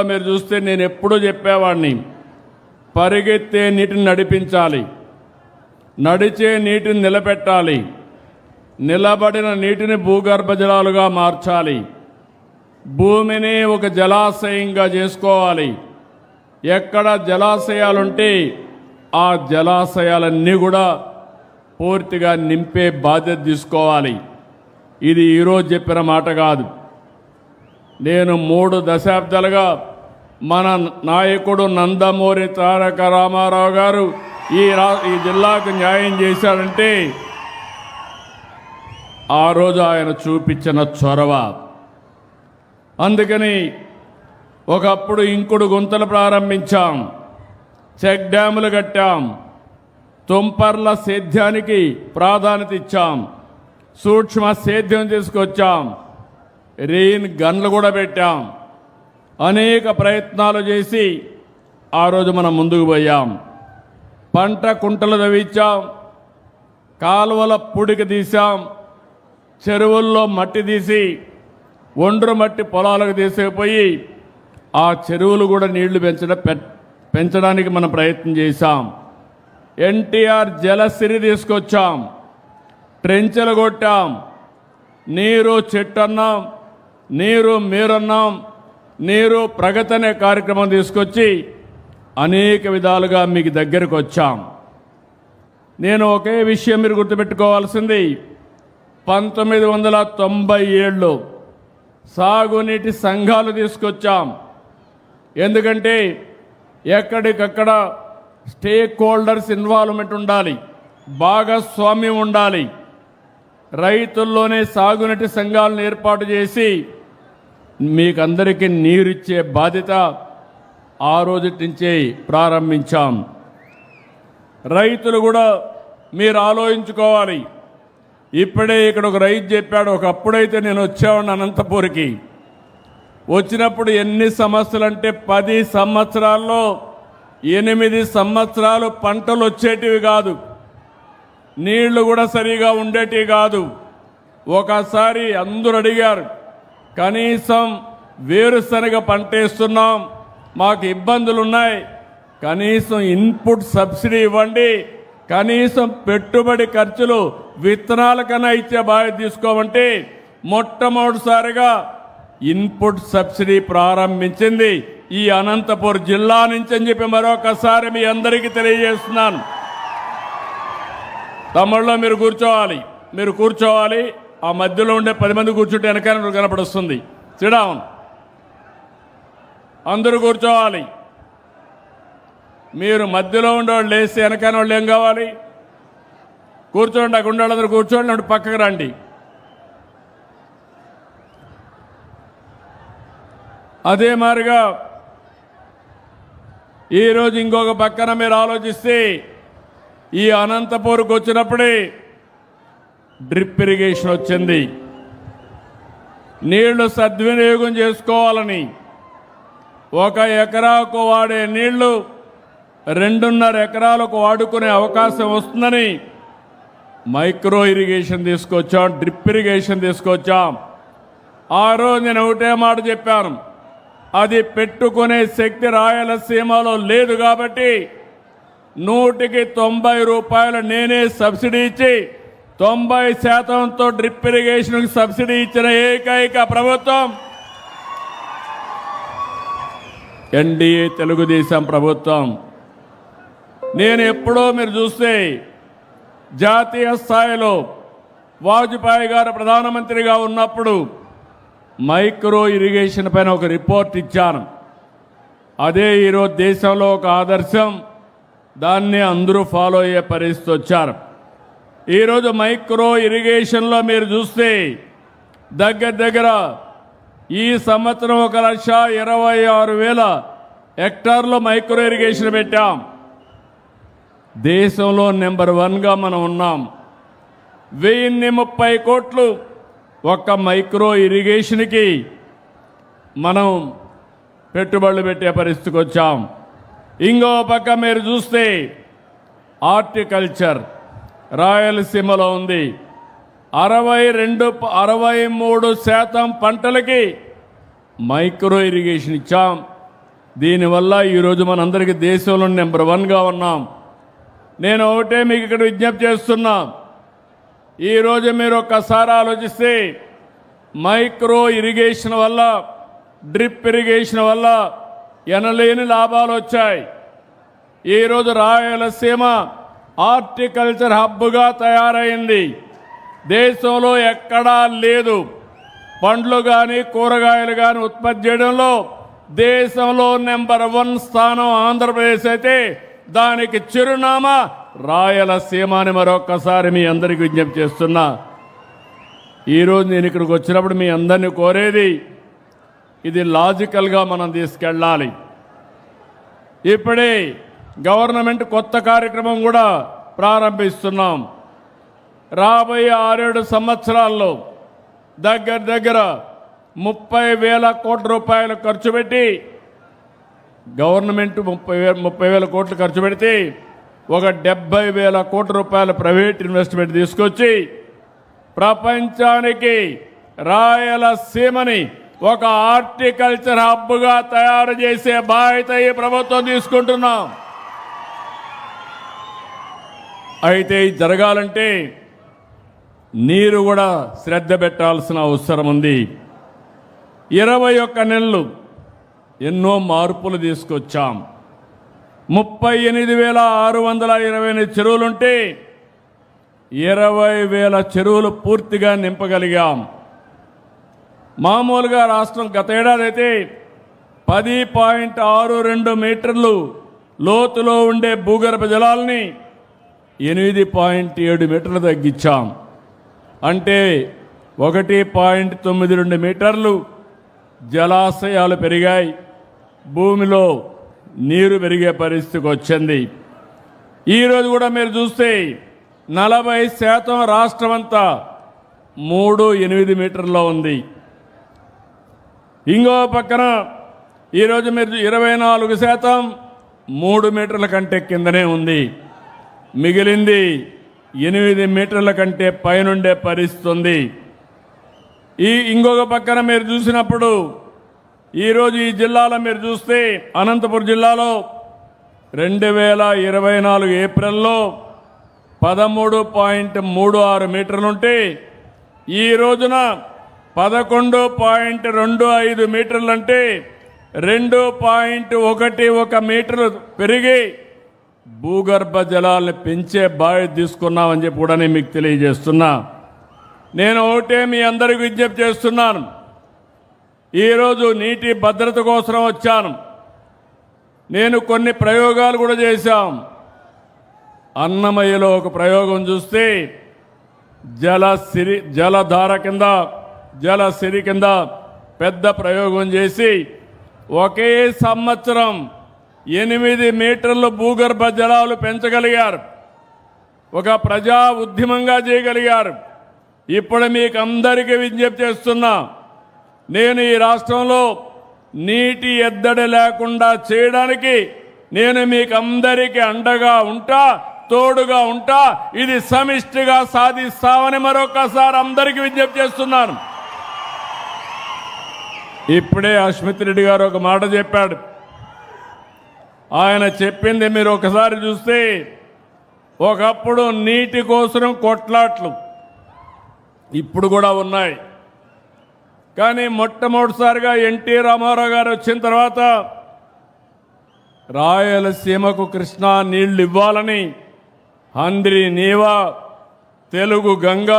మీరు చూస్తే నేను ఎప్పుడూ చెప్పేవాడిని, పరిగెత్తే నీటిని నడిపించాలి, నడిచే నీటిని నిలబెట్టాలి, నిలబడిన నీటిని భూగర్భ జలాలుగా మార్చాలి, భూమిని ఒక జలాశయంగా చేసుకోవాలి. ఎక్కడ జలాశయాలుంటే ఆ జలాశయాలన్నీ కూడా పూర్తిగా నింపే బాధ్యత తీసుకోవాలి. ఇది ఈరోజు చెప్పిన మాట కాదు. నేను 3 దశాబ్దాలుగా మన నాయకుడు నందమూరి తారక రామారావు గారు ఈ జిల్లాకు న్యాయం చేశారంటే ఆ రోజు ఆయన చూపించిన చొరవ. అందుకని ఒకప్పుడు ఇంకుడు గుంతలు ప్రారంభించాం, చెక్ డ్యాములు కట్టాం, తుంపర్ల సేద్యానికి ప్రాధాన్యత ఇచ్చాం, సూక్ష్మ సేద్యం తీసుకొచ్చాం, రెయిన్ గన్లు కూడా పెట్టాం. అనేక ప్రయత్నాలు చేసి ఆ రోజు మనం ముందుకు పోయాం. పంట కుంటలు తవ్వించాం, కాలువల పుడికి తీసాం, చెరువుల్లో మట్టి తీసి ఒండ్రు మట్టి పొలాలకు తీసుకుపోయి ఆ చెరువులు కూడా నీళ్లు పెంచడానికి మనం ప్రయత్నం చేశాం. ఎన్టీఆర్ జలసిరి తీసుకొచ్చాం, ట్రెంచెలు కొట్టాం, నీరు చెట్టు అన్నాం, నీరు మీరన్నాం, నీరు ప్రగతి అనే కార్యక్రమం తీసుకొచ్చి అనేక విధాలుగా మీకు దగ్గరకు వచ్చాం. నేను ఒకే విషయం మీరు గుర్తుపెట్టుకోవాల్సింది, 1997లో సాగునీటి సంఘాలు తీసుకొచ్చాం. ఎందుకంటే ఎక్కడికక్కడ స్టేక్ హోల్డర్స్ ఇన్వాల్వ్మెంట్ ఉండాలి, భాగస్వామ్యం ఉండాలి. రైతుల్లోనే సాగునీటి సంఘాలను ఏర్పాటు చేసి మీకందరికీ నీరిచ్చే బాధ్యత ఆ రోజు నుంచే ప్రారంభించాం. రైతులు కూడా మీరు ఆలోచించుకోవాలి. ఇప్పుడే ఇక్కడ ఒక రైతు చెప్పాడు, ఒకప్పుడైతే నేను వచ్చేవాడిని అనంతపూర్కి. వచ్చినప్పుడు ఎన్ని సమస్యలంటే 10 సంవత్సరాల్లో 8 సంవత్సరాలు పంటలు వచ్చేటివి కాదు, నీళ్లు కూడా సరిగా ఉండేటివి కాదు. ఒకసారి అందరూ అడిగారు, కనీసం వేరుశనగ పంట వేస్తున్నాం, మాకు ఇబ్బందులు ఉన్నాయి, కనీసం ఇన్పుట్ సబ్సిడీ ఇవ్వండి, కనీసం పెట్టుబడి ఖర్చులు విత్తనాల కన్నా ఇచ్చే బాధ్యత తీసుకోమంటే మొట్టమొదటిసారిగా ఇన్పుట్ సబ్సిడీ ప్రారంభించింది ఈ అనంతపురం జిల్లా నుంచి అని చెప్పి మరొకసారి మీ అందరికీ తెలియజేస్తున్నాను. తమిళలో మీరు కూర్చోవాలి. ఆ మధ్యలో ఉండే 10 మంది కూర్చుంటే వెనకాల కనపడొస్తుంది. సిడౌన్, అందరూ కూర్చోవాలి. మీరు మధ్యలో ఉండేవాళ్ళు లేస్తే వెనకాల వాళ్ళు ఏం కావాలి? కూర్చోండి, అక్కడ ఉండేవాళ్ళందరూ కూర్చోండి, అటు పక్కకు రండి. అదే మాదిరిగా ఈరోజు ఇంకొక పక్కన మీరు ఆలోచిస్తే ఈ అనంతపూర్కి వచ్చినప్పుడే డ్రిప్ ఇరిగేషన్ వచ్చింది. నీళ్లు సద్వినియోగం చేసుకోవాలని 1 ఎకరాకు వాడే నీళ్లు 2.5 ఎకరాలకు వాడుకునే అవకాశం వస్తుందని మైక్రో ఇరిగేషన్ తీసుకొచ్చాం, డ్రిప్ ఇరిగేషన్ తీసుకొచ్చాం. ఆ రోజు నేను ఒకటే మాట చెప్పాను, అది పెట్టుకునే శక్తి రాయలసీమలో లేదు కాబట్టి 100కి 90 రూపాయలు నేనే సబ్సిడీ ఇచ్చి 90%తో డ్రిప్ ఇరిగేషన్కి సబ్సిడీ ఇచ్చిన ఏకైక ప్రభుత్వం ఎన్డీఏ తెలుగుదేశం ప్రభుత్వం. నేను ఎప్పుడో మీరు చూస్తే జాతీయ స్థాయిలో వాజ్పేయి గారు ప్రధానమంత్రిగా ఉన్నప్పుడు మైక్రో ఇరిగేషన్ పైన ఒక రిపోర్ట్ ఇచ్చాను. అదే ఈరోజు దేశంలో ఒక ఆదర్శం, దాన్ని అందరూ ఫాలో అయ్యే పరిస్థితి వచ్చారు. ఈరోజు మైక్రో ఇరిగేషన్లో మీరు చూస్తే దగ్గర ఈ సంవత్సరం 1,26,000 హెక్టార్లో మైక్రో ఇరిగేషన్ పెట్టాం. దేశంలో నెంబర్ 1గా మనం ఉన్నాం. 1030 కోట్లు ఒక్క మైక్రో ఇరిగేషన్కి మనం పెట్టుబడులు పెట్టే పరిస్థితికి వచ్చాం. ఇంకో పక్క మీరు చూస్తే హార్టికల్చర్ రాయలసీమలో ఉంది. 63% పంటలకి మైక్రో ఇరిగేషన్ ఇచ్చాం. దీనివల్ల ఈరోజు మనందరికీ దేశంలో నెంబర్ 1గా ఉన్నాం. నేను ఒకటే మీకు ఇక్కడ విజ్ఞప్తి చేస్తున్నా, ఈరోజు మీరు ఒక్కసారి ఆలోచిస్తే మైక్రో ఇరిగేషన్ వల్ల, డ్రిప్ ఇరిగేషన్ వల్ల ఎనలేని లాభాలు వచ్చాయి. ఈరోజు రాయలసీమ హార్టికల్చర్ హబ్గా తయారైంది. దేశంలో ఎక్కడా లేదు. పండ్లు కానీ కూరగాయలు కానీ ఉత్పత్తి చేయడంలో దేశంలో నెంబర్ 1 స్థానం ఆంధ్రప్రదేశ్ అయితే దానికి చిరునామా రాయలసీమ అని మరొక్కసారి మీ అందరికీ విజ్ఞప్తి చేస్తున్నా. ఈరోజు నేను ఇక్కడికి వచ్చినప్పుడు మీ అందరినీ కోరేది, ఇది లాజికల్గా మనం తీసుకెళ్ళాలి. ఇప్పుడే గవర్నమెంట్ కొత్త కార్యక్రమం కూడా ప్రారంభిస్తున్నాం. రాబోయే 6-7 సంవత్సరాల్లో దగ్గర 30,000 కోట్ల రూపాయలు ఖర్చు పెట్టి, గవర్నమెంట్ 30,000 కోట్లు ఖర్చు పెడితే ఒక 70,000 కోట్ల రూపాయల ప్రైవేట్ ఇన్వెస్ట్మెంట్ తీసుకొచ్చి ప్రపంచానికి రాయలసీమని ఒక హార్టికల్చర్ హబ్గా తయారు చేసే బాధ్యత ఈ ప్రభుత్వం తీసుకుంటున్నాం. అయితే ఇది జరగాలంటే నీరు కూడా శ్రద్ధ పెట్టాల్సిన అవసరం ఉంది. 21 నెలలు ఎన్నో మార్పులు తీసుకొచ్చాం. 38,628 చెరువులుంటే 20,000 చెరువులు పూర్తిగా నింపగలిగాం. మామూలుగా రాష్ట్రం గత ఏడాది అయితే 10.62 మీటర్లు లోతులో ఉండే భూగర్భ జలాల్ని 8.7 మీటర్లు తగ్గించాం. అంటే 1.92 మీటర్లు జలాశయాలు పెరిగాయి. భూమిలో నీరు పెరిగే పరిస్థితికి వచ్చింది. ఈరోజు కూడా మీరు చూస్తే 40% రాష్ట్రం అంతా 3.8 మీటర్లో ఉంది. ఇంకో పక్కన ఈరోజు మీరు 24% 3 మీటర్ల కంటే కిందనే ఉంది. మిగిలింది 8 మీటర్ల కంటే పైనుండే పరిస్థితి ఉంది. ఇంకొక పక్కన మీరు చూసినప్పుడు ఈరోజు ఈ జిల్లాలో మీరు చూస్తే అనంతపురం జిల్లాలో 2024 ఏప్రిల్లో 13.36 మీటర్లుంటే ఈ రోజున 11.25 మీటర్లు, అంటే 2.11 మీటర్లు పెరిగి భూగర్భ జలాలను పెంచే బాధ్యత తీసుకున్నామని చెప్పి కూడా నేను మీకు తెలియజేస్తున్నా. నేను ఒకటే మీ అందరికీ విజ్ఞప్తి చేస్తున్నాను, ఈరోజు నీటి భద్రత కోసం వచ్చాను. నేను కొన్ని ప్రయోగాలు కూడా చేశాం. అన్నమయ్యలో ఒక ప్రయోగం చూస్తే జలధార కింద, జలసిరి కింద పెద్ద ప్రయోగం చేసి ఒకే సంవత్సరం 8 మీటర్లు భూగర్భ జలాలు పెంచగలిగారు. ఒక ప్రజా ఉద్యమంగా చేయగలిగారు. ఇప్పుడు మీకు అందరికీ విజ్ఞప్తి చేస్తున్నా, నేను ఈ రాష్ట్రంలో నీటి ఎద్దడి లేకుండా చేయడానికి నేను మీకు అందరికీ అండగా ఉంటా, తోడుగా ఉంటా. ఇది సమిష్టిగా సాధిస్తామని మరొకసారి అందరికీ విజ్ఞప్తి చేస్తున్నాను. ఇప్పుడే అశ్మిత్ రెడ్డి గారు ఒక మాట చెప్పాడు. ఆయన చెప్పింది మీరు ఒకసారి చూస్తే, ఒకప్పుడు నీటి కోసం కొట్లాట్లు ఇప్పుడు కూడా ఉన్నాయి. కానీ మొట్టమొదటిసారిగా ఎన్టీ రామారావు గారు వచ్చిన తర్వాత రాయలసీమకు కృష్ణా నీళ్లు ఇవ్వాలని హంద్రి నీవా, తెలుగు గంగ,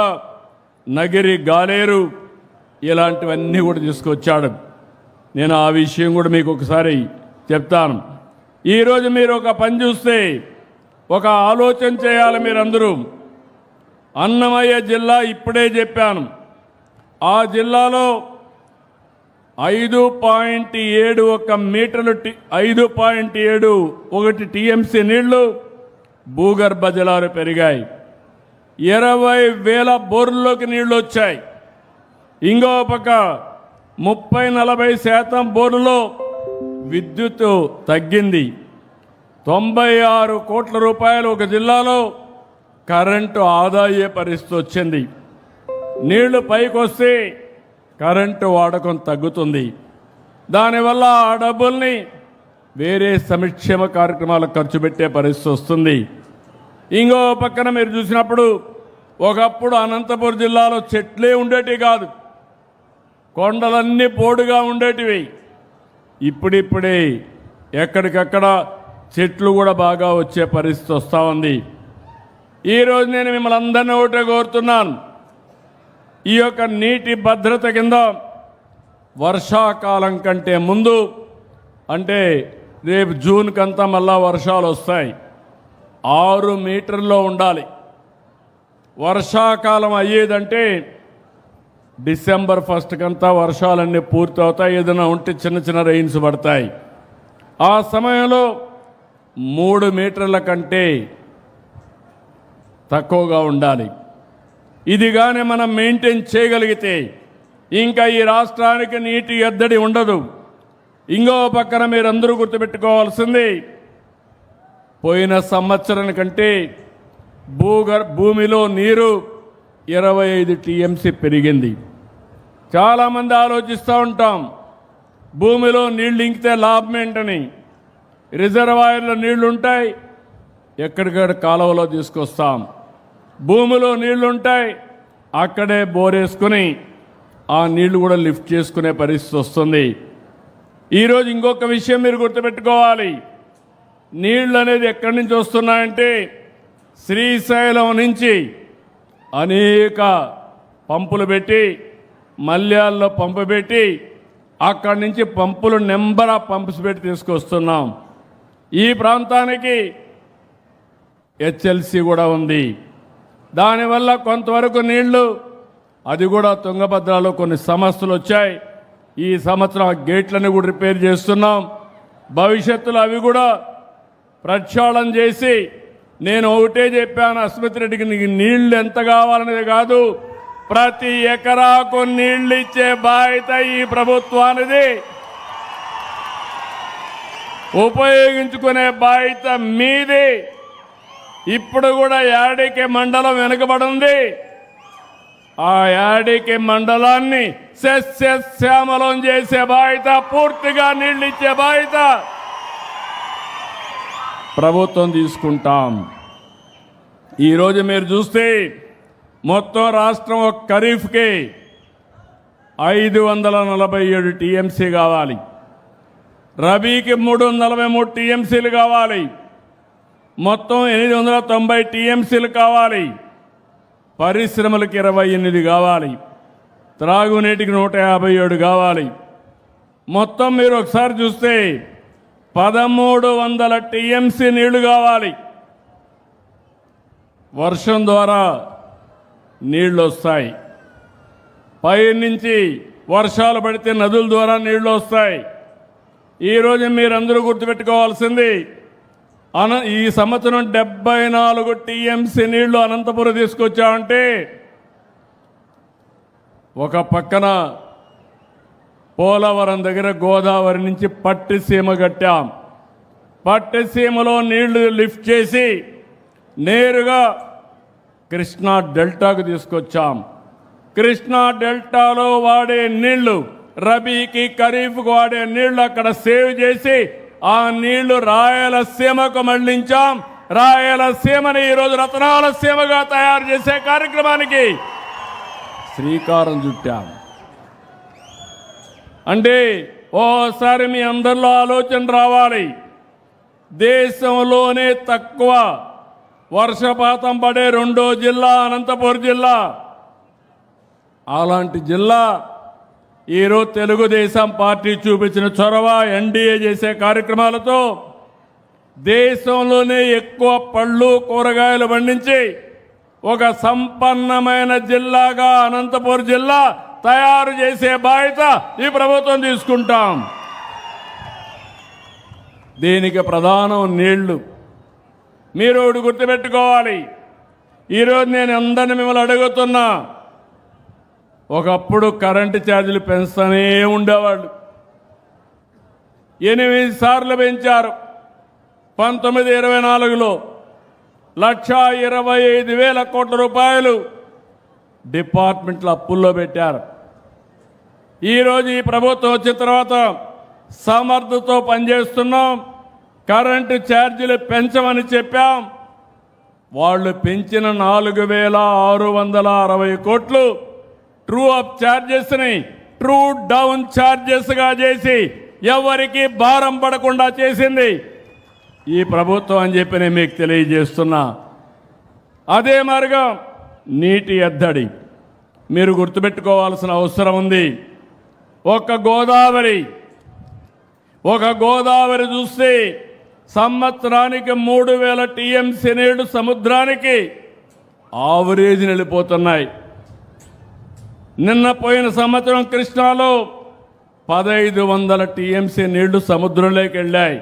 నగిరి గాలేరు ఇలాంటివన్నీ కూడా తీసుకొచ్చాడు. నేను ఆ విషయం కూడా మీకు ఒకసారి చెప్తాను. ఈరోజు మీరు ఒక పని చూస్తే ఒక ఆలోచన చేయాలి మీరందరూ. అన్నమయ్య జిల్లా ఇప్పుడే చెప్పాను, ఆ జిల్లాలో 5.71 మీటర్లు 5.71 టీఎంసీ నీళ్లు భూగర్భ జలాలు పెరిగాయి. 20,000 బోర్లలోకి నీళ్లు వచ్చాయి. ఇంకో పక్క 30-40% బోర్లలో విద్యుత్ తగ్గింది. 96 కోట్ల రూపాయలు ఒక జిల్లాలో కరెంటు ఆదా అయ్యే పరిస్థితి వచ్చింది. నీళ్లు పైకి వస్తే కరెంటు వాడకం తగ్గుతుంది. దానివల్ల ఆ డబ్బుల్ని వేరే సంక్షేమ కార్యక్రమాలకు ఖర్చు పెట్టే పరిస్థితి వస్తుంది. ఇంకో పక్కన మీరు చూసినప్పుడు ఒకప్పుడు అనంతపురం జిల్లాలో చెట్లే ఉండేటివి కాదు, కొండలన్నీ పోడుగా ఉండేటివి. ఇప్పుడిప్పుడే ఎక్కడికక్కడ చెట్లు కూడా బాగా వచ్చే పరిస్థితి వస్తూ ఉంది. ఈరోజు నేను మిమ్మల్ని అందరినీ ఒకటే కోరుతున్నాను, ఈ యొక్క నీటి భద్రత కింద వర్షాకాలం కంటే ముందు, అంటే రేపు జూన్ కంతా మళ్ళా వర్షాలు వస్తాయి, 6 మీటర్లో ఉండాలి. వర్షాకాలం అయ్యేదంటే డిసెంబర్ 1 కంతా వర్షాలన్నీ పూర్తి అవుతాయి. ఏదైనా ఉంటే చిన్న చిన్న రెయిన్స్ పడతాయి. ఆ సమయంలో 3 మీటర్ల కంటే తక్కువగా ఉండాలి. ఇది కానీ మనం మెయింటైన్ చేయగలిగితే ఇంకా ఈ రాష్ట్రానికి నీటి ఎద్దడి ఉండదు. ఇంకో పక్కన మీరందరూ గుర్తుపెట్టుకోవాల్సింది, పోయిన సంవత్సరం కంటే భూమిలో నీరు 25 టీఎంసీ పెరిగింది. చాలామంది ఆలోచిస్తూ ఉంటాం, భూమిలో నీళ్లు ఇంకితే లాభం ఏంటని. రిజర్వాయర్లో నీళ్లు ఉంటాయి, ఎక్కడికక్కడ కాలువలో తీసుకొస్తాం. భూమిలో నీళ్లు ఉంటాయి, అక్కడే బోరేసుకుని ఆ నీళ్లు కూడా లిఫ్ట్ చేసుకునే పరిస్థితి వస్తుంది. ఈరోజు ఇంకొక విషయం మీరు గుర్తుపెట్టుకోవాలి, నీళ్లు అనేది ఎక్కడి నుంచి వస్తున్నాయంటే శ్రీశైలం నుంచి అనేక పంపులు పెట్టి, మల్యాల్లో పంపు పెట్టి, అక్కడి నుంచి పంపులు నెంబర్ ఆఫ్ పంప్స్ పెట్టి తీసుకొస్తున్నాం. ఈ ప్రాంతానికి హెచ్ఎల్సి కూడా ఉంది. దానివల్ల కొంతవరకు నీళ్లు, అది కూడా తుంగభద్రలో కొన్ని సమస్యలు వచ్చాయి. ఈ సంవత్సరం ఆ గేట్లను కూడా రిపేర్ చేస్తున్నాం. భవిష్యత్తులో అవి కూడా ప్రక్షాళన చేసి, నేను ఒకటే చెప్పాను అస్మిత్ రెడ్డికి, నీకు నీళ్లు ఎంత కావాలనేది కాదు, ప్రతి ఎకరాకు నీళ్లు ఇచ్చే బాధ్యత ఈ ప్రభుత్వానిది, ఉపయోగించుకునే బాధ్యత మీది. ఇప్పుడు కూడా యాడికి మండలం వెనుకబడింది, ఆ యాడికి మండలాన్ని సస్యశ్యామలం చేసే బాధ్యత, పూర్తిగా నీళ్లు ఇచ్చే బాధ్యత ప్రభుత్వం తీసుకుంటాం. ఈరోజు మీరు చూస్తే మొత్తం రాష్ట్రం ఒక ఖరీఫ్కి 547 టీఎంసీ కావాలి, రబీకి 343 టీఎంసీలు కావాలి, మొత్తం 890 టీఎంసీలు కావాలి, పరిశ్రమలకు 28 కావాలి, త్రాగునీటికి 157 కావాలి. మొత్తం మీరు ఒకసారి చూస్తే 1300 టీఎంసీ నీళ్లు కావాలి. వర్షం ద్వారా నీళ్లు వస్తాయి, పై నుంచి వర్షాలు పడితే నదుల ద్వారా నీళ్లు వస్తాయి. ఈరోజు మీరందరూ గుర్తుపెట్టుకోవాల్సింది, ఈ సంవత్సరం 74 టీఎంసీ నీళ్లు అనంతపురం తీసుకొచ్చామంటే, ఒక పక్కన పోలవరం దగ్గర గోదావరి నుంచి పట్టిసీమ కట్టాం. పట్టిసీమలో నీళ్లు లిఫ్ట్ చేసి నేరుగా కృష్ణా డెల్టాకు తీసుకొచ్చాం. కృష్ణా డెల్టాలో వాడే నీళ్లు, రబీకి ఖరీఫ్కు వాడే నీళ్లు అక్కడ సేవ్ చేసి ఆ నీళ్లు రాయలసీమకు మళ్లించాం. రాయలసీమని ఈరోజు రతనాలసీమగా తయారు చేసే కార్యక్రమానికి శ్రీకారం చుట్టాం. అంటే ఓసారి మీ అందరిలో ఆలోచన రావాలి, దేశంలోనే తక్కువ వర్షపాతం పడే 2వ జిల్లా అనంతపురం జిల్లా. అలాంటి జిల్లా ఈరోజు తెలుగుదేశం పార్టీ చూపించిన చొరవ, ఎన్డీఏ చేసే కార్యక్రమాలతో దేశంలోనే ఎక్కువ పళ్ళు కూరగాయలు పండించి ఒక సంపన్నమైన జిల్లాగా అనంతపురం జిల్లా తయారు చేసే బాధ్యత ఈ ప్రభుత్వం తీసుకుంటాం. దీనికి ప్రధానం నీళ్లు. మీరు ఒకటి గుర్తుపెట్టుకోవాలి, ఈరోజు నేను అందరిని మిమ్మల్ని అడుగుతున్నా, ఒకప్పుడు కరెంటు ఛార్జీలు పెంచుతూనే ఉండేవాళ్ళు, 8 సార్లు పెంచారు. 1924లో 1,25,000 కోట్ల రూపాయలు డిపార్ట్మెంట్ల అప్పుల్లో పెట్టారు. ఈరోజు ఈ ప్రభుత్వం వచ్చిన తర్వాత సమర్థతో పనిచేస్తున్నాం. కరెంటు ఛార్జీలు పెంచమని చెప్పాం. వాళ్ళు పెంచిన 4,660 కోట్లు ట్రూ అప్ ఛార్జెస్ని ట్రూ డౌన్ ఛార్జెస్గా చేసి ఎవరికి భారం పడకుండా చేసింది ఈ ప్రభుత్వం అని చెప్పి నేను మీకు తెలియజేస్తున్నా. అదే మరిగా నీటి ఎద్దడి మీరు గుర్తుపెట్టుకోవాల్సిన అవసరం ఉంది. ఒక గోదావరి చూస్తే సంవత్సరానికి 3,000 టీఎంసీ నీళ్లు సముద్రానికి ఆవరేజ్ వెళ్ళిపోతున్నాయి. నిన్న పోయిన సంవత్సరం కృష్ణాలో 1,500 టీఎంసీ నీళ్లు సముద్రంలోకి వెళ్ళాయి.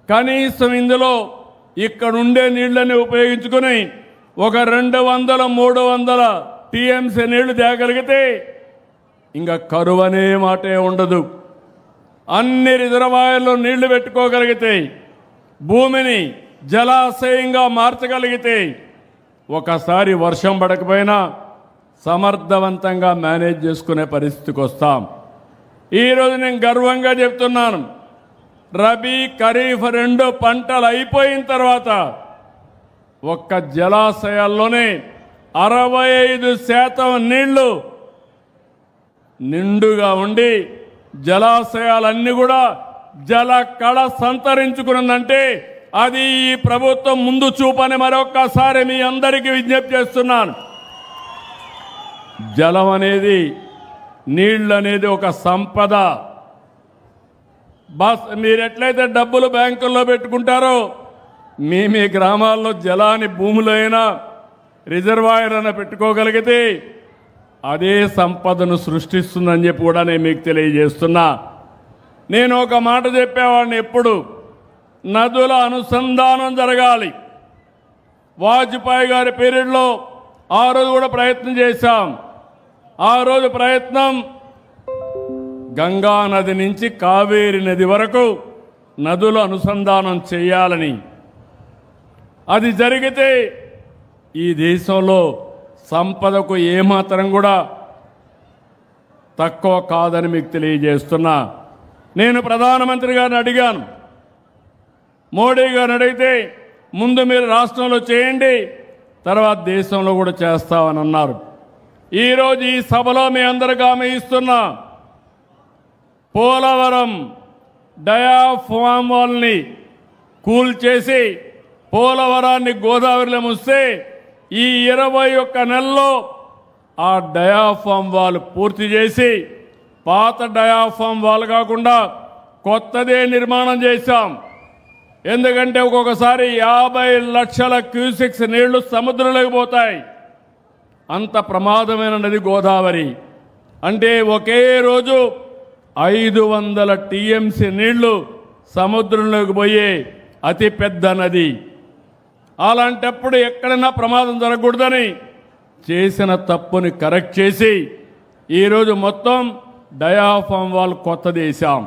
కనీసం ఇందులో ఇక్కడుండే నీళ్లని ఉపయోగించుకుని ఒక 200-300 టీఎంసీ నీళ్లు తేగలిగితే ఇంకా కరువు అనే మాటే ఉండదు. అన్ని రిజర్వాయర్లో నీళ్లు పెట్టుకోగలిగితే, భూమిని జలాశయంగా మార్చగలిగితే ఒకసారి వర్షం పడకపోయినా సమర్థవంతంగా మేనేజ్ చేసుకునే పరిస్థితికి వస్తాం. ఈరోజు నేను గర్వంగా చెప్తున్నాను, రబీ ఖరీఫ్ 2 పంటలు అయిపోయిన తర్వాత ఒక్క జలాశయాల్లోనే 65% నీళ్లు నిండుగా ఉండి జలాశయాలన్నీ కూడా జల కళ సంతరించుకున్నదంటే అది ఈ ప్రభుత్వం ముందు చూపని మరొక్కసారి మీ అందరికీ విజ్ఞప్తి చేస్తున్నాను. జలం అనేది, నీళ్ళు అనేది ఒక సంపద. మీరు ఎట్లయితే డబ్బులు బ్యాంకుల్లో పెట్టుకుంటారో మీ గ్రామాల్లో జలాన్ని భూమిలో అయినా రిజర్వాయర్ అయినా పెట్టుకోగలిగితే అదే సంపదను సృష్టిస్తుందని చెప్పి కూడా నేను మీకు తెలియజేస్తున్నా. నేను ఒక మాట చెప్పేవాడిని ఎప్పుడు, నదుల అనుసంధానం జరగాలి. వాజ్పేయి గారి పీరియడ్లో ఆ రోజు కూడా ప్రయత్నం చేశాం. ఆ రోజు ప్రయత్నం గంగా నది నుంచి కావేరి నది వరకు నదుల అనుసంధానం చేయాలని. అది జరిగితే ఈ దేశంలో సంపదకు ఏమాత్రం కూడా తక్కువ కాదని మీకు తెలియజేస్తున్నా. నేను ప్రధానమంత్రి గారిని అడిగాను, మోడీ గారిని అడిగితే ముందు మీరు రాష్ట్రంలో చేయండి, తర్వాత దేశంలో కూడా చేస్తామని అన్నారు. ఈరోజు ఈ సభలో మీ అందరికీ హామీ ఇస్తున్నా, పోలవరం డయాఫ్రామ్ వాల్ని కూల్చేసి పోలవరాన్ని గోదావరిలో ముస్తే ఈ 21 నెలల్లో ఆ డయాఫ్రామ్ వాల్ పూర్తి చేసి పాత డయాఫ్రామ్ వాల్ కాకుండా కొత్తదే నిర్మాణం చేశాం. ఎందుకంటే ఒక్కొక్కసారి 50 లక్షల క్యూసెక్స్ నీళ్లు సముద్రంలోకి పోతాయి. అంత ప్రమాదమైన నది గోదావరి. అంటే ఒకే రోజు 500 టీఎంసీ నీళ్లు సముద్రంలోకి పోయే అతి పెద్ద నది. అలాంటప్పుడు ఎక్కడైనా ప్రమాదం జరగకూడదని చేసిన తప్పుని కరెక్ట్ చేసి ఈరోజు మొత్తం డయాఫ్రామ్ వాల్ కొత్తది వేశాం.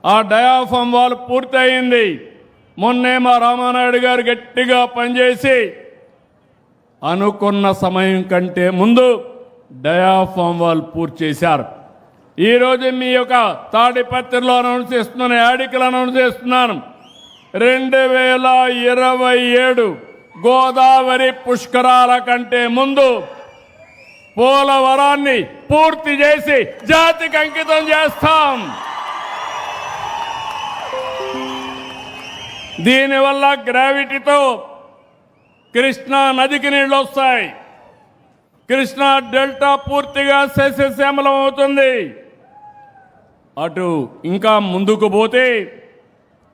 ఆ డయాఫ్రామ్ వాల్ పూర్తయింది. మొన్నే మా రామానాయుడు గారు గట్టిగా పనిచేసి అనుకున్న సమయం కంటే ముందు డయాఫ్రామ్ వాల్ పూర్తి చేశారు. ఈరోజు మీ యొక్క తాడిపత్రిలో అనౌన్స్ చేస్తున్నాను, యాడికలు అనౌన్స్ చేస్తున్నాను, 2027 గోదావరి పుష్కరాల కంటే ముందు పోలవరాన్ని పూర్తి చేసి జాతికి అంకితం చేస్తాం. దీనివల్ల గ్రావిటీతో కృష్ణా నదికి నీళ్ళు వస్తాయి. కృష్ణా డెల్టా పూర్తిగా సస్యశ్యామలం అవుతుంది. అటు ఇంకా ముందుకు పోతే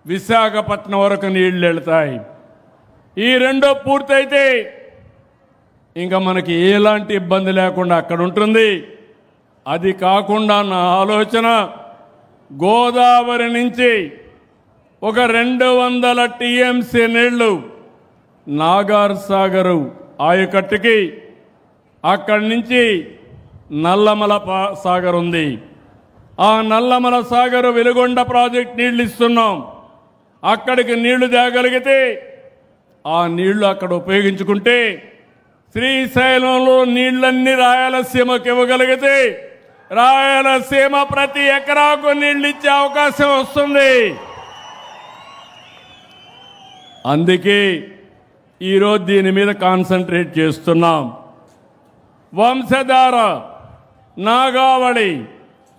విశాఖపట్నం వరకు నీళ్లు వెళ్తాయి. ఈ 2 పూర్తయితే ఇంకా మనకి ఎలాంటి ఇబ్బంది లేకుండా అక్కడ ఉంటుంది. అది కాకుండా నా ఆలోచన గోదావరి నుంచి ఒక 200 టీఎంసీ నీళ్లు నాగార్ సాగరు ఆయకట్టుకి, అక్కడి నుంచి నల్లమల సాగర్ ఉంది. ఆ నల్లమల సాగరు వెలుగొండ ప్రాజెక్ట్ నీళ్లు ఇస్తున్నాం. అక్కడికి నీళ్లు తేగలిగితే ఆ నీళ్లు అక్కడ ఉపయోగించుకుంటే శ్రీశైలంలో నీళ్లన్నీ రాయలసీమకి ఇవ్వగలిగితే రాయలసీమ ప్రతి ఎకరాకు నీళ్ళు ఇచ్చే అవకాశం వస్తుంది. అందుకే ఈరోజు దీని మీద కాన్సన్ట్రేట్ చేస్తున్నాం. వంశధార, నాగావళి,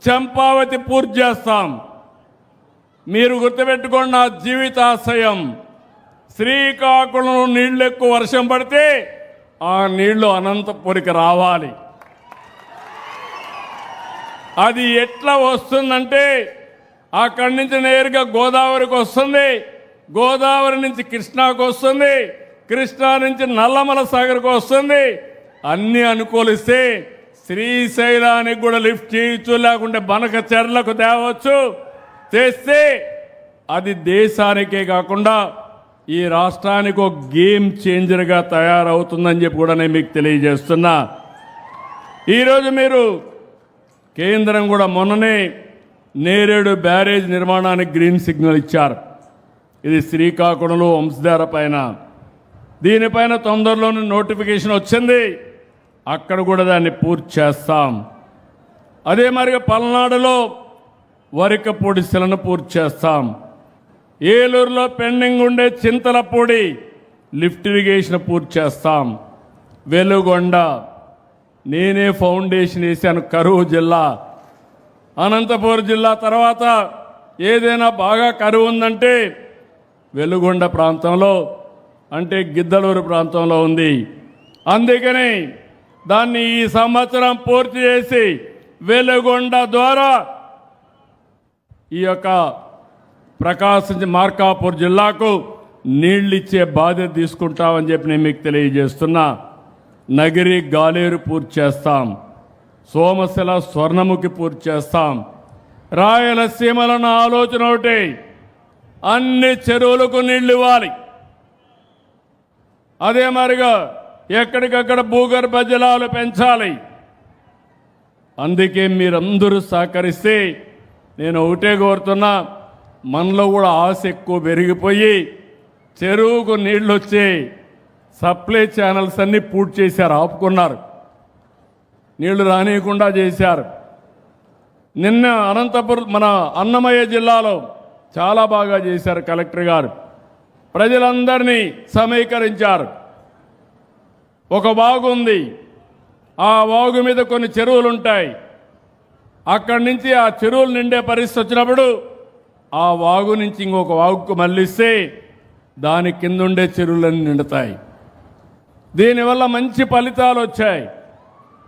చంపావతి పూర్తి చేస్తాం. మీరు గుర్తుపెట్టుకోండి, నా జీవితాశయం శ్రీకాకుళంలో నీళ్లు ఎక్కువ వర్షం పడితే ఆ నీళ్లు అనంతపురికి రావాలి. అది ఎట్లా వస్తుందంటే అక్కడి నుంచి నేరుగా గోదావరికి వస్తుంది, గోదావరి నుంచి కృష్ణాకు వస్తుంది, కృష్ణా నుంచి నల్లమల సాగర్కు వస్తుంది. అన్నీ అనుకూలిస్తే శ్రీశైలానికి కూడా లిఫ్ట్ చేయొచ్చు, లేకుంటే బనక చెర్లకు తేవచ్చు. చేస్తే అది దేశానికే కాకుండా ఈ రాష్ట్రానికి ఒక గేమ్ చేంజర్గా తయారవుతుందని చెప్పి కూడా నేను మీకు తెలియజేస్తున్నా. ఈరోజు మీరు కేంద్రం కూడా మొన్ననే నేరేడు బ్యారేజ్ నిర్మాణానికి గ్రీన్ సిగ్నల్ ఇచ్చారు. ఇది శ్రీకాకుళంలో వంశధార పైన. దీనిపైన తొందరలోనే నోటిఫికేషన్ వచ్చింది. అక్కడ కూడా దాన్ని పూర్తి చేస్తాం. అదే మరిగా పల్నాడులో వరికపూడి శిలను పూర్తి చేస్తాం. ఏలూరులో పెండింగ్ ఉండే చింతలపూడి లిఫ్ట్ ఇరిగేషన్ పూర్తి చేస్తాం. వెలుగొండ నేనే ఫౌండేషన్ వేశాను. కరువు జిల్లా, అనంతపురం జిల్లా తర్వాత ఏదైనా బాగా కరువు ఉందంటే వెలుగొండ ప్రాంతంలో, అంటే గిద్దలూరు ప్రాంతంలో ఉంది. అందుకని దాన్ని ఈ సంవత్సరం పూర్తి చేసి వెలుగొండ ద్వారా ఈ యొక్క ప్రకాశం మార్కాపూర్ జిల్లాకు నీళ్ళిచ్చే బాధ్యత తీసుకుంటామని చెప్పి నేను మీకు తెలియజేస్తున్నా. నగిరి గాలేరు పూర్తి చేస్తాం. సోమశిల స్వర్ణముఖి పూర్తి చేస్తాం. రాయలసీమలను ఆలోచన ఒకటి, అన్ని చెరువులకు నీళ్ళు ఇవ్వాలి. అదే మరిగా ఎక్కడికక్కడ భూగర్భ జలాలు పెంచాలి. అందుకే మీరందరూ సహకరిస్తే నేను ఒకటే కోరుతున్నా, మనలో కూడా ఆశ ఎక్కువ పెరిగిపోయి చెరువుకు నీళ్ళు వచ్చే సప్లై ఛానల్స్ అన్నీ పూర్తి చేశారు, ఆపుకున్నారు, నీళ్లు రానియకుండా చేశారు. నిన్న అనంతపురం మన అన్నమయ్య జిల్లాలో చాలా బాగా చేశారు కలెక్టర్ గారు. ప్రజలందరినీ సమీకరించారు. ఒక వాగు ఉంది, ఆ వాగు మీద కొన్ని చెరువులు ఉంటాయి. అక్కడి నుంచి ఆ చెరువులు నిండే పరిస్థితి వచ్చినప్పుడు ఆ వాగు నుంచి ఇంకొక వాగుకు మళ్ళిస్తే దాని కింద ఉండే చెరువులన్నీ నిండుతాయి. దీనివల్ల మంచి ఫలితాలు వచ్చాయి.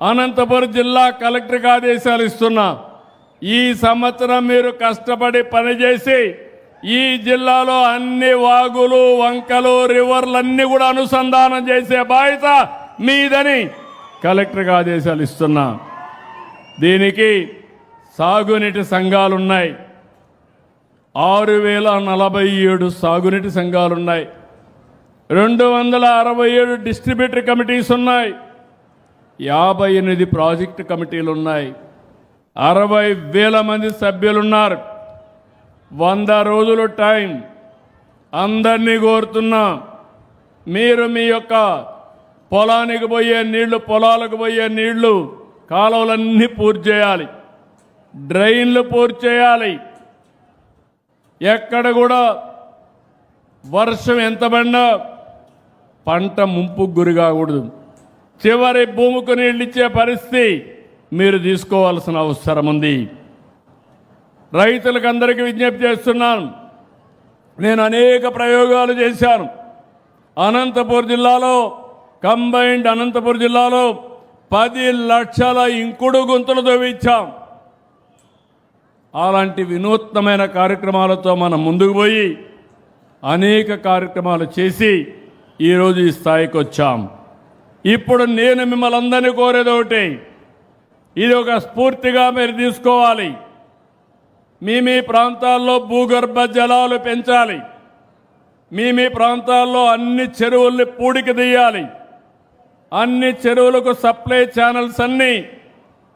అనంతపురం జిల్లా కలెక్టర్కి ఆదేశాలు ఇస్తున్నా, ఈ సంవత్సరం మీరు కష్టపడి పనిచేసి ఈ జిల్లాలో అన్ని వాగులు, వంకలు, రివర్లన్నీ కూడా అనుసంధానం చేసే బాధ్యత మీదని కలెక్టర్కి ఆదేశాలు ఇస్తున్నా. దీనికి సాగునీటి సంఘాలున్నాయి. 6047 సాగునీటి సంఘాలున్నాయి. 267 డిస్ట్రిబ్యూటర్ కమిటీస్ ఉన్నాయి. 58 ప్రాజెక్టు కమిటీలు ఉన్నాయి. 60,000 మంది సభ్యులున్నారు. 100 రోజులు టైం. అందరినీ కోరుతున్నా, మీరు మీ యొక్క పొలానికి పోయే నీళ్లు, పొలాలకు పోయే నీళ్లు, కాలువలన్నీ పూర్తి చేయాలి, డ్రైన్లు పూర్తి చేయాలి. ఎక్కడ కూడా వర్షం ఎంత పడినా పంట ముంపుకు గురి కాకూడదు. చివరి భూమికి నీళ్ళు ఇచ్చే పరిస్థితి మీరు తీసుకోవాల్సిన అవసరం ఉంది. రైతులకు అందరికీ విజ్ఞప్తి చేస్తున్నాను. నేను అనేక ప్రయోగాలు చేశాను. అనంతపురం జిల్లాలో, కంబైన్డ్ అనంతపురం జిల్లాలో 10 లక్షల ఇంకుడు గుంతలు తవ్వించాం. అలాంటి వినూత్నమైన కార్యక్రమాలతో మనం ముందుకు పోయి అనేక కార్యక్రమాలు చేసి ఈరోజు ఈ స్థాయికి వచ్చాం. ఇప్పుడు నేను మిమ్మల్ని అందరినీ కోరేది ఒకటి, ఇది ఒక స్ఫూర్తిగా మీరు తీసుకోవాలి. మీ ప్రాంతాల్లో భూగర్భ జలాలు పెంచాలి. మీ ప్రాంతాల్లో అన్ని చెరువుల్ని పూడికి తీయాలి. అన్ని చెరువులకు సప్లై ఛానల్స్ అన్నీ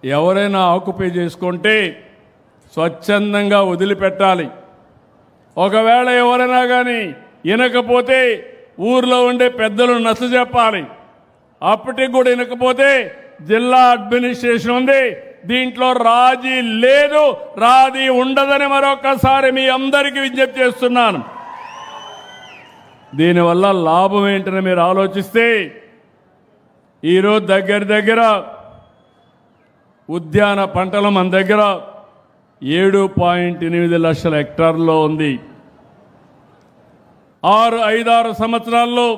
ఎవరైనా ఆక్యుపై చేసుకుంటే స్వచ్ఛందంగా వదిలిపెట్టాలి. ఒకవేళ ఎవరైనా కానీ వినకపోతే ఊర్లో ఉండే పెద్దలు నచ్చ చెప్పాలి. అప్పటికి కూడా వినకపోతే జిల్లా అడ్మినిస్ట్రేషన్ ఉంది, దీంట్లో రాజీ లేదు, రాజీ ఉండదని మరొకసారి మీ అందరికీ విజ్ఞప్తి చేస్తున్నాను. దీనివల్ల లాభం ఏంటని మీరు ఆలోచిస్తే ఈరోజు దగ్గర ఉద్యాన పంటలు మన దగ్గర 7.8 లక్షల హెక్టార్లో ఉంది. 5-6 సంవత్సరాల్లో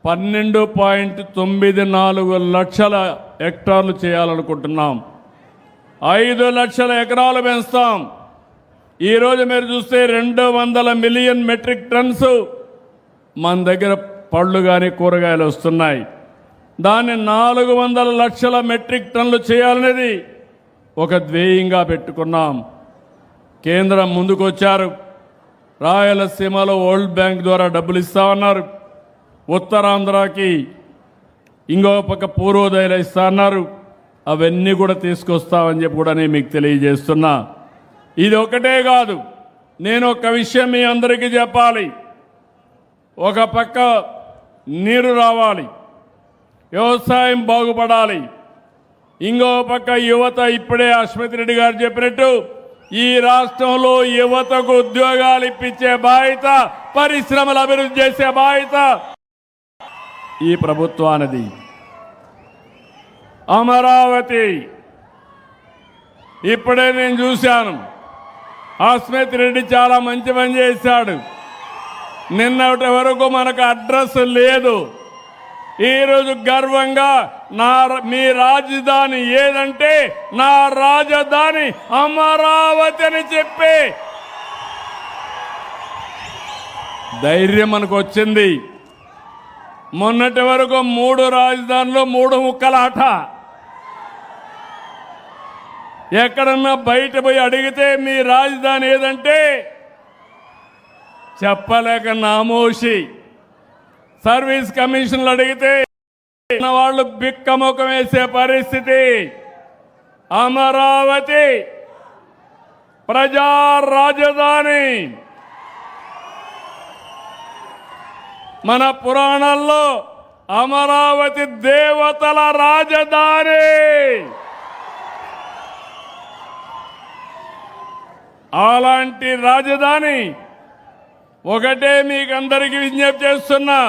12.94 లక్షల హెక్టార్లు చేయాలనుకుంటున్నాం. 5 లక్షల ఎకరాలు పెంచుతాం. ఈరోజు మీరు చూస్తే 200 మిలియన్ మెట్రిక్ టన్స్ మన దగ్గర పళ్ళు కానీ కూరగాయలు వస్తున్నాయి. దాన్ని 400 లక్షల మెట్రిక్ టన్నులు చేయాలనేది ఒక ధ్యేయంగా పెట్టుకున్నాం. కేంద్రం ముందుకొచ్చారు. రాయలసీమలో వరల్డ్ బ్యాంక్ ద్వారా డబ్బులు ఇస్తామన్నారు. ఉత్తరాంధ్రకి ఇంకో పక్క పూర్వోదయలు ఇస్తామన్నారు. అవన్నీ కూడా తీసుకొస్తామని చెప్పి కూడా నేను మీకు తెలియజేస్తున్నా. ఇది ఒకటే కాదు, నేను ఒక విషయం మీ అందరికీ చెప్పాలి. ఒక పక్క నీరు రావాలి, వ్యవసాయం బాగుపడాలి. ఇంకో పక్క యువత, ఇప్పుడే అశ్వత్ రెడ్డి గారు చెప్పినట్టు ఈ రాష్ట్రంలో యువతకు ఉద్యోగాలు ఇప్పించే బాధ్యత, పరిశ్రమలు అభివృద్ధి చేసే బాధ్యత ఈ ప్రభుత్వానిది. అమరావతి ఇప్పుడే నేను చూశాను. అశ్వత్ రెడ్డి చాలా మంచి పని చేశాడు. నిన్నటి వరకు మనకు అడ్రస్ లేదు. ఈరోజు గర్వంగా మీ రాజధాని ఏదంటే నా రాజధాని అమరావతి అని చెప్పి ధైర్యం మనకు వచ్చింది. మొన్నటి వరకు 3 రాజధానులు 3 ముక్కలాట. ఎక్కడన్నా బయట పోయి అడిగితే మీ రాజధాని ఏదంటే చెప్పలేక నామోషి. సర్వీస్ కమిషన్లు అడిగితే వాళ్ళు బిక్కముఖం వేసే పరిస్థితి. అమరావతి ప్రజా రాజధాని. మన పురాణాల్లో అమరావతి దేవతల రాజధాని. అలాంటి రాజధాని ఒకటే మీకందరికీ విజ్ఞప్తి చేస్తున్నా.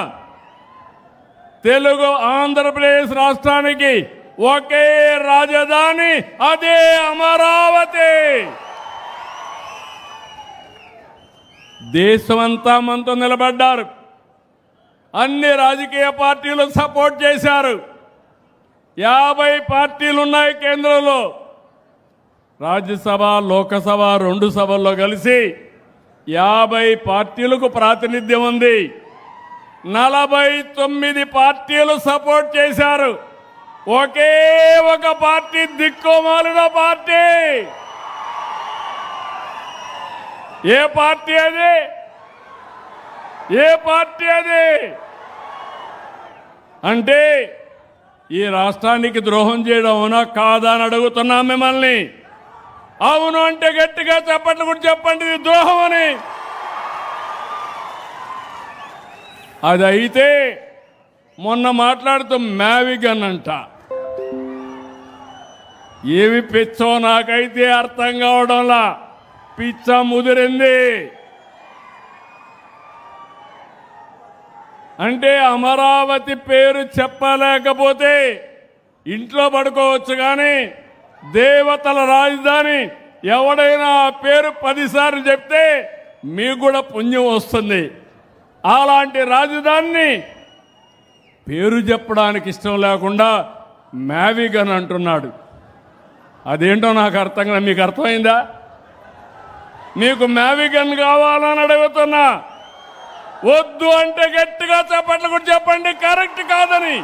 తెలుగు ఆంధ్రప్రదేశ్ రాష్ట్రానికి ఒకే రాజధాని, అదే అమరావతి. దేశమంతా మనతో నిలబడ్డారు. అన్ని రాజకీయ పార్టీలు సపోర్ట్ చేశారు. 50 పార్టీలు ఉన్నాయి కేంద్రంలో. రాజ్యసభ, లోకసభ 2 సభల్లో కలిసి 50 పార్టీలకు ప్రాతినిధ్యం ఉంది. 49 పార్టీలు సపోర్ట్ చేశారు. ఒకే ఒక పార్టీ దిక్కుమాలిన పార్టీ. ఏ పార్టీ అది? ఏ పార్టీ అది? అంటే ఈ రాష్ట్రానికి ద్రోహం చేయడం అవునా కాదా అని అడుగుతున్నాం మిమ్మల్ని. అవును అంటే గట్టిగా చెప్పండి, కూడా చెప్పండి ఇది ద్రోహం అని. అది అయితే మొన్న మాట్లాడుతూ మ్యావిగన్ అంట. ఏమి పిచ్చో నాకైతే అర్థం కావడంలా. పిచ్చ ముదిరింది. అంటే అమరావతి పేరు చెప్పలేకపోతే ఇంట్లో పడుకోవచ్చు, కానీ దేవతల రాజధాని ఎవడైనా ఆ పేరు 10 సార్లు చెప్తే మీకు కూడా పుణ్యం వస్తుంది. అలాంటి రాజధానిని పేరు చెప్పడానికి ఇష్టం లేకుండా మ్యావిగన్ అంటున్నాడు. అదేంటో నాకు అర్థం కాదు. మీకు అర్థమైందా? మీకు మ్యావిగన్ కావాలని అడుగుతున్నా. వద్దు అంటే గట్టిగా చెప్పట్లు కూడా చెప్పండి కరెక్ట్ కాదని.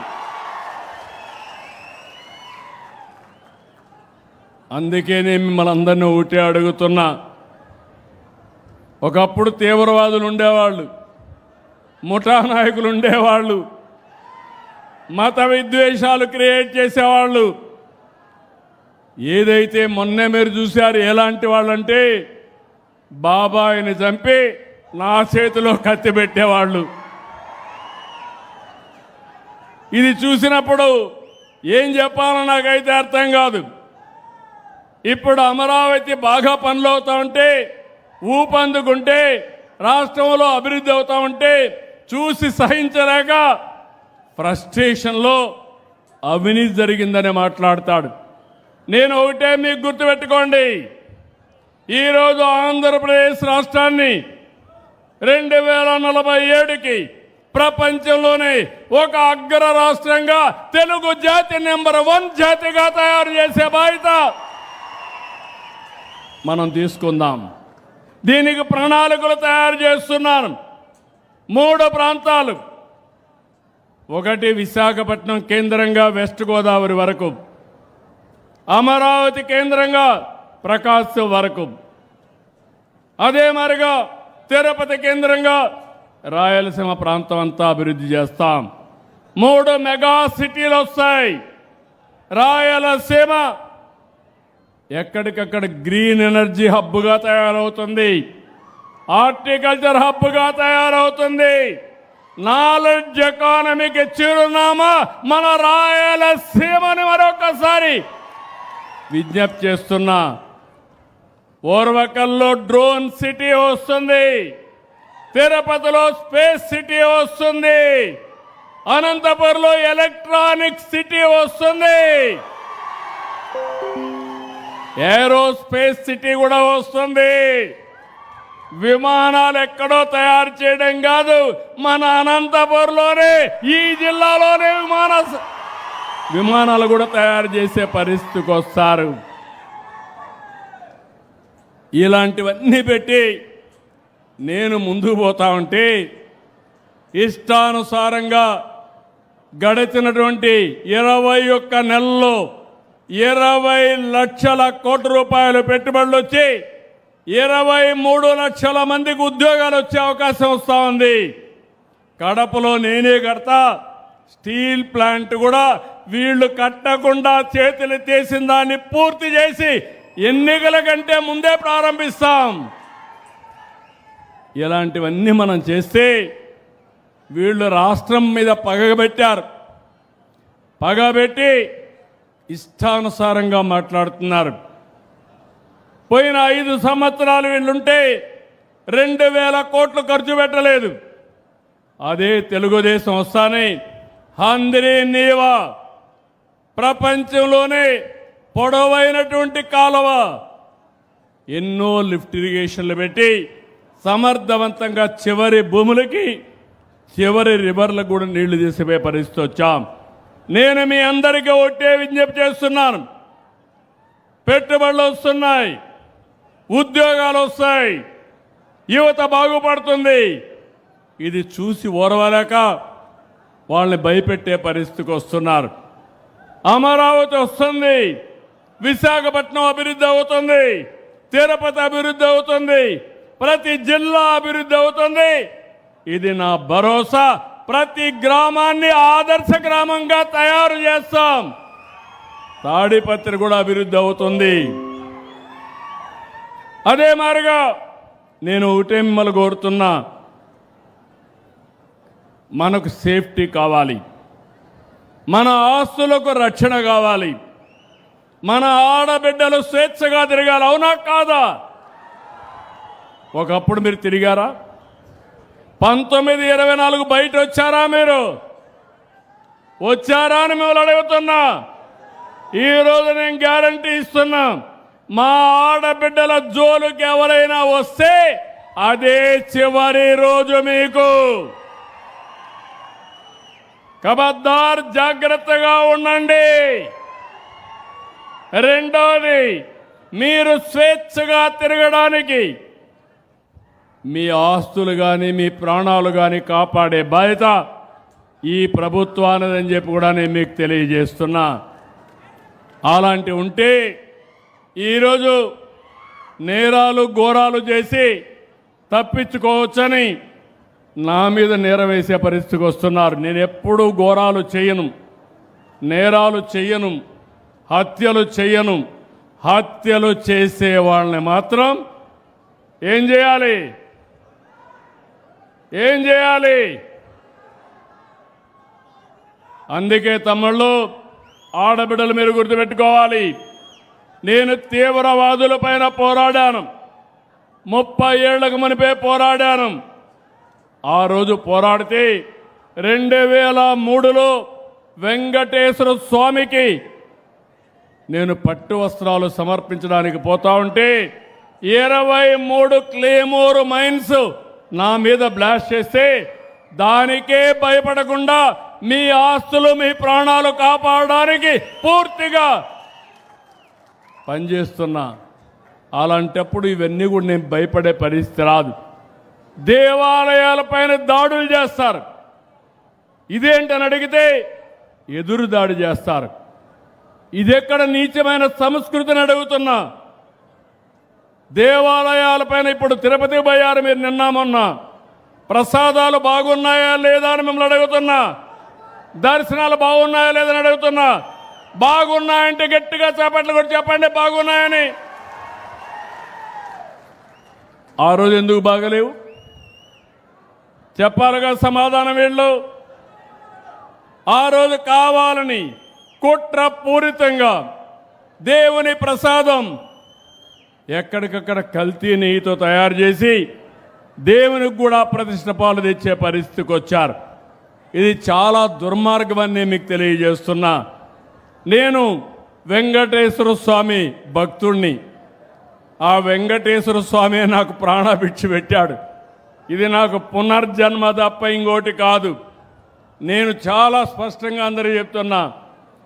అందుకే నేను మిమ్మల్ని అందరినీ ఒకటే అడుగుతున్నా. ఒకప్పుడు తీవ్రవాదులు ఉండేవాళ్ళు, ముఠా నాయకులు ఉండేవాళ్ళు, మత విద్వేషాలు క్రియేట్ చేసేవాళ్ళు. ఏదైతే మొన్నే మీరు చూశారు ఎలాంటి వాళ్ళంటే బాబాయిని చంపి నా చేతిలో కత్తి పెట్టేవాళ్ళు. ఇది చూసినప్పుడు ఏం చెప్పాలో నాకైతే అర్థం కాదు. ఇప్పుడు అమరావతి బాగా పనులు అవుతా ఉంటే ఊపందుకుంటే రాష్ట్రంలో అభివృద్ధి అవుతా ఉంటే చూసి సహించలేక ఫ్రస్ట్రేషన్లో అవినీతి జరిగిందని మాట్లాడతాడు. నేను ఒకటే మీకు గుర్తుపెట్టుకోండి, ఈరోజు ఆంధ్రప్రదేశ్ రాష్ట్రాన్ని 2047కి ప్రపంచంలోనే ఒక అగ్ర రాష్ట్రంగా తెలుగు జాతి నెంబర్ 1 జాతిగా తయారు చేసే బాధ్యత మనం తీసుకుందాం. దీనికి ప్రణాళికలు తయారు చేస్తున్నాను. 3 ప్రాంతాలు, ఒకటి విశాఖపట్నం కేంద్రంగా వెస్ట్ గోదావరి వరకు, అమరావతి కేంద్రంగా ప్రకాశం వరకు, అదే మరిగా తిరుపతి కేంద్రంగా రాయలసీమ ప్రాంతం అంతా అభివృద్ధి చేస్తాం. 3 మెగా సిటీలు వస్తాయి. రాయలసీమ ఎక్కడికక్కడ గ్రీన్ ఎనర్జీ హబ్గా తయారవుతుంది, హార్టికల్చర్ హబ్గా తయారవుతుంది. నాలెడ్జ్ ఎకానమీకి చిరునామా మన రాయలసీమని మరొకసారి విజ్ఞప్తి చేస్తున్నా. ఓర్వకల్లో డ్రోన్ సిటీ వస్తుంది, తిరుపతిలో స్పేస్ సిటీ వస్తుంది, అనంతపురంలో ఎలక్ట్రానిక్ సిటీ వస్తుంది, ఏరోస్పేస్ సిటీ కూడా వస్తుంది. విమానాలు ఎక్కడో తయారు చేయడం కాదు, మన అనంతపురంలోనే ఈ జిల్లాలోనే విమానాలు కూడా తయారు చేసే పరిస్థితికి వస్తారు. ఇలాంటివన్నీ పెట్టి నేను ముందుకు పోతా ఉంటే ఇష్టానుసారంగా గడిచినటువంటి 21 నెలల్లో 20 లక్షల కోట్ల రూపాయలు పెట్టుబడులు వచ్చి 23 లక్షల మందికి ఉద్యోగాలు వచ్చే అవకాశం వస్తూ ఉంది. కడపలో నేనే కడతా, స్టీల్ ప్లాంట్ కూడా వీళ్ళు కట్టకుండా చేతులు తీసిన దాన్ని పూర్తి చేసి ఎన్నికల కంటే ముందే ప్రారంభిస్తాం. ఇలాంటివన్నీ మనం చేస్తే వీళ్ళు రాష్ట్రం మీద పగబెట్టారు. పగబెట్టి ఇష్టానుసారంగా మాట్లాడుతున్నారు. పోయిన 5 సంవత్సరాలు వీళ్ళుంటే 2000 కోట్లు ఖర్చు పెట్టలేదు. అదే తెలుగుదేశం వస్తానే హంద్రీ నీవా ప్రపంచంలోనే పొడవైనటువంటి కాలువ, ఎన్నో లిఫ్ట్ ఇరిగేషన్లు పెట్టి సమర్థవంతంగా చివరి భూములకి చివరి రివర్లకు కూడా నీళ్లు తీసిపోయే పరిస్థితి వచ్చాం. నేను మీ అందరికీ ఒట్టే విజ్ఞప్తి చేస్తున్నాను, పెట్టుబడులు వస్తున్నాయి, ఉద్యోగాలు వస్తాయి, యువత బాగుపడుతుంది. ఇది చూసి ఓర్వలేక వాళ్ళని భయపెట్టే పరిస్థితికి వస్తున్నారు. అమరావతి వస్తుంది, విశాఖపట్నం అభివృద్ధి అవుతుంది, తిరుపతి అభివృద్ధి అవుతుంది, ప్రతి జిల్లా అభివృద్ధి అవుతుంది. ఇది నా భరోసా. ప్రతి గ్రామాన్ని ఆదర్శ గ్రామంగా తయారు చేస్తాం. తాడిపత్రి కూడా అభివృద్ధి అవుతుంది. అదే మాదిరిగా నేను ఒకటే మిమ్మల్ని కోరుతున్నా, మనకు సేఫ్టీ కావాలి, మన ఆస్తులకు రక్షణ కావాలి, మన ఆడబిడ్డలు స్వేచ్ఛగా తిరగాలి. అవునా కాదా? ఒకప్పుడు మీరు తిరిగారా? 1924 బయట వచ్చారా? మీరు వచ్చారా అని మిమ్మల్ని అడుగుతున్నా. ఈరోజు నేను గ్యారంటీ ఇస్తున్నా, మా ఆడబిడ్డల జోలుకి ఎవరైనా వస్తే అదే చివరి రోజు మీకు. ఖబర్దార్, జాగ్రత్తగా ఉండండి. రెండోది, మీరు స్వేచ్ఛగా తిరగడానికి మీ ఆస్తులు కానీ మీ ప్రాణాలు కానీ కాపాడే బాధ్యత ఈ ప్రభుత్వానిదని చెప్పి కూడా నేను మీకు తెలియజేస్తున్నా. అలాంటి ఉంటే ఈరోజు నేరాలు ఘోరాలు చేసి తప్పించుకోవచ్చని నా మీద నేరం వేసే పరిస్థితికి వస్తున్నారు. నేను ఎప్పుడూ ఘోరాలు చేయను, నేరాలు చేయను, హత్యలు చేయను. హత్యలు చేసే వాళ్ళని మాత్రం ఏం చేయాలి? ఏం చేయాలి? అందుకే తమ్ముళ్ళు, ఆడబిడ్డలు మీరు గుర్తుపెట్టుకోవాలి. నేను తీవ్రవాదులపైన పోరాడాను. 30 ఏళ్లకు మునిపే పోరాడాను. ఆ రోజు పోరాడితే 2003లో వెంకటేశ్వర స్వామికి నేను పట్టు వస్త్రాలు సమర్పించడానికి పోతా ఉంటే 23 క్లేమోర్ మైన్స్ నా మీద బ్లాస్ట్ చేస్తే దానికే భయపడకుండా మీ ఆస్తులు మీ ప్రాణాలు కాపాడడానికి పూర్తిగా పనిచేస్తున్నా. అలాంటప్పుడు ఇవన్నీ కూడా నేను భయపడే పరిస్థితి రాదు. దేవాలయాలపైన దాడులు చేస్తారు. ఇదేంటని అడిగితే ఎదురు దాడి చేస్తారు. ఇదెక్కడ నీచమైన సంస్కృతిని అడుగుతున్నా. దేవాలయాలపైన ఇప్పుడు తిరుపతి పోయారు మీరు నిన్న మొన్న. ప్రసాదాలు బాగున్నాయా లేదా అని మిమ్మల్ని అడుగుతున్నా. దర్శనాలు బాగున్నాయా లేదని అడుగుతున్నా. బాగున్నాయంటే గట్టిగా చేపట్లు కూడా చెప్పండి బాగున్నాయని. ఆ రోజు ఎందుకు బాగలేవు చెప్పాలిగా సమాధానం వీళ్ళు. ఆ రోజు కావాలని కుట్రపూరితంగా దేవుని ప్రసాదం ఎక్కడికక్కడ కల్తీ నెయ్యితో తయారు చేసి దేవునికి కూడా ప్రతిష్ట పాలు తెచ్చే పరిస్థితికి వచ్చారు. ఇది చాలా దుర్మార్గమని మీకు తెలియజేస్తున్నా. నేను వెంకటేశ్వర స్వామి భక్తుణ్ణి. ఆ వెంకటేశ్వర స్వామి నాకు ప్రాణభిక్ష పెట్టాడు. ఇది నాకు పునర్జన్మ తప్ప ఇంకోటి కాదు. నేను చాలా స్పష్టంగా అందరూ చెప్తున్నా,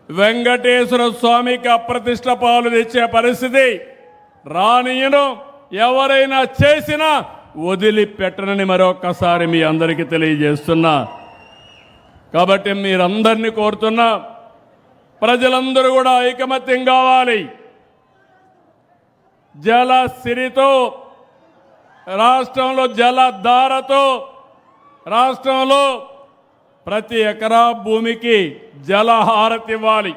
వెంకటేశ్వర స్వామికి అప్రతిష్ట పాలు తెచ్చే పరిస్థితి రానియను. ఎవరైనా చేసినా వదిలిపెట్టనని మరొక్కసారి మీ అందరికీ తెలియజేస్తున్నా. కాబట్టి మీరందరినీ కోరుతున్నా, ప్రజలందరూ కూడా ఐకమత్యం కావాలి. జలసిరితో రాష్ట్రంలో జలధారతో రాష్ట్రంలో ప్రతి ఎకరా భూమికి జలహారతి ఇవ్వాలి.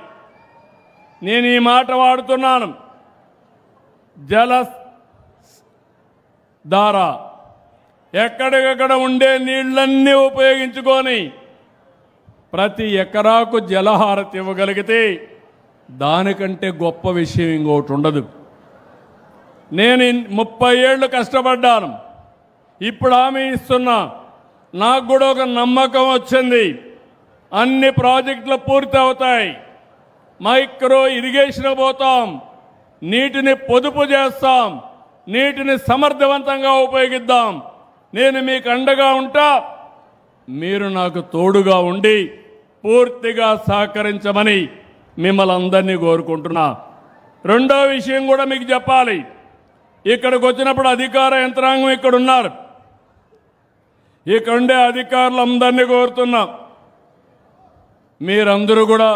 నేను ఈ మాట వాడుతున్నాను. జలధార ఎక్కడికక్కడ ఉండే నీళ్లన్నీ ఉపయోగించుకొని ప్రతి ఎకరాకు జలహారతి ఇవ్వగలిగితే దానికంటే గొప్ప విషయం ఇంకోటి ఉండదు. నేను 30 ఏళ్ళు కష్టపడ్డాను. ఇప్పుడు హామీ ఇస్తున్నా, నాకు కూడా ఒక నమ్మకం వచ్చింది. అన్ని ప్రాజెక్టులు పూర్తి అవుతాయి. మైక్రో ఇరిగేషన్ పోతాం, నీటిని పొదుపు చేస్తాం, నీటిని సమర్థవంతంగా ఉపయోగిద్దాం. నేను మీకు అండగా ఉంటా, మీరు నాకు తోడుగా ఉండి పూర్తిగా సహకరించమని మిమ్మల్ని అందరినీ కోరుకుంటున్నా. రెండో విషయం కూడా మీకు చెప్పాలి. ఇక్కడికి వచ్చినప్పుడు అధికార యంత్రాంగం ఇక్కడ ఉన్నారు. ఇక్కడ ఉండే అధికారులందరినీ కోరుతున్నా, మీరందరూ కూడా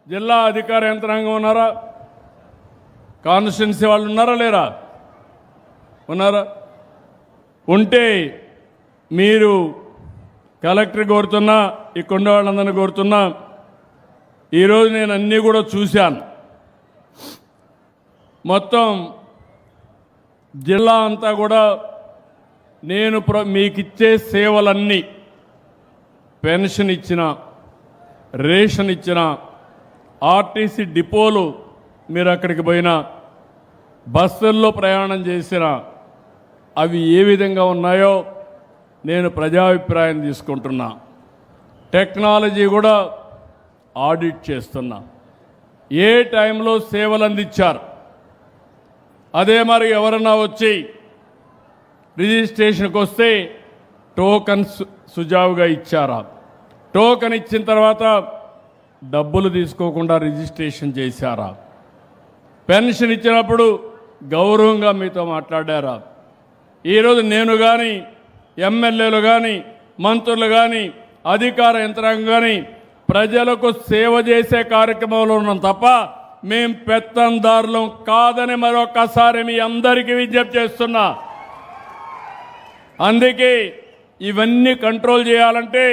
జిల్లా అధికార యంత్రాంగం ఉన్నారా? కాన్స్టిట్యున్సీ వాళ్ళు ఉన్నారా లేరా? ఉన్నారా? ఉంటే మీరు కలెక్టర్ కోరుతున్నా, ఇక్కడ ఉండే వాళ్ళందరినీ కోరుతున్నా. ఈరోజు నేను అన్నీ కూడా చూశాను. మొత్తం జిల్లా అంతా కూడా నేను మీకు ఇచ్చే సేవలన్నీ, పెన్షన్ ఇచ్చిన, రేషన్ ఇచ్చిన, ఆర్టీసీ డిపోలు మీరు అక్కడికి పోయినా, బస్సుల్లో ప్రయాణం చేసిన, అవి ఏ విధంగా ఉన్నాయో నేను ప్రజాభిప్రాయం తీసుకుంటున్నా. టెక్నాలజీ కూడా ఆడిట్ చేస్తున్నా. ఏ టైంలో సేవలు అందించారు, అదే మరి ఎవరన్నా వచ్చి రిజిస్ట్రేషన్కి వస్తే టోకన్ సుజావుగా ఇచ్చారా? టోకన్ ఇచ్చిన తర్వాత డబ్బులు తీసుకోకుండా రిజిస్ట్రేషన్ చేశారా? పెన్షన్ ఇచ్చినప్పుడు గౌరవంగా మీతో మాట్లాడారా? ఈరోజు నేను కానీ, ఎమ్మెల్యేలు కానీ, మంత్రులు కానీ, అధికార యంత్రాంగం కానీ ప్రజలకు సేవ చేసే కార్యక్రమంలో ఉన్నాం తప్ప మేం పెత్తందారులం కాదని మరొకసారి మీ అందరికీ విజ్ఞప్తి చేస్తున్నా. అందుకే ఇవన్నీ కంట్రోల్ చేయాలంటే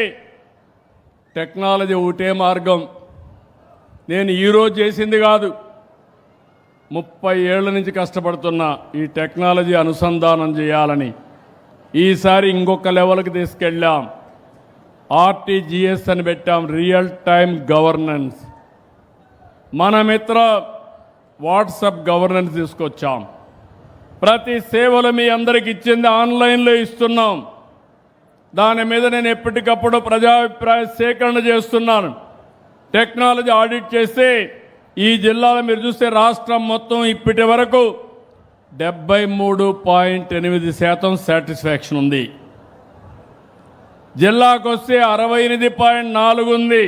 టెక్నాలజీ ఒకటే మార్గం. నేను ఈరోజు చేసింది కాదు, 30 ఏళ్ల నుంచి కష్టపడుతున్నా ఈ టెక్నాలజీ అనుసంధానం చేయాలని. ఈసారి ఇంకొక లెవెల్కి తీసుకెళ్ళాం. ఆర్టీజీఎస్ అని పెట్టాం, రియల్ టైం గవర్నెన్స్. మన మిత్ర వాట్సాప్ గవర్నెన్స్ తీసుకొచ్చాం. ప్రతి సేవలు మీ అందరికి ఇచ్చింది ఆన్లైన్లో ఇస్తున్నాం. దాని మీద నేను ఎప్పటికప్పుడు ప్రజాభిప్రాయ సేకరణ చేస్తున్నాను. టెక్నాలజీ ఆడిట్ చేస్తే ఈ జిల్లాలో మీరు చూస్తే రాష్ట్రం మొత్తం ఇప్పటి వరకు 73.8% సాటిస్ఫాక్షన్ ఉంది. జిల్లాకు వస్తే 68.4 ఉంది.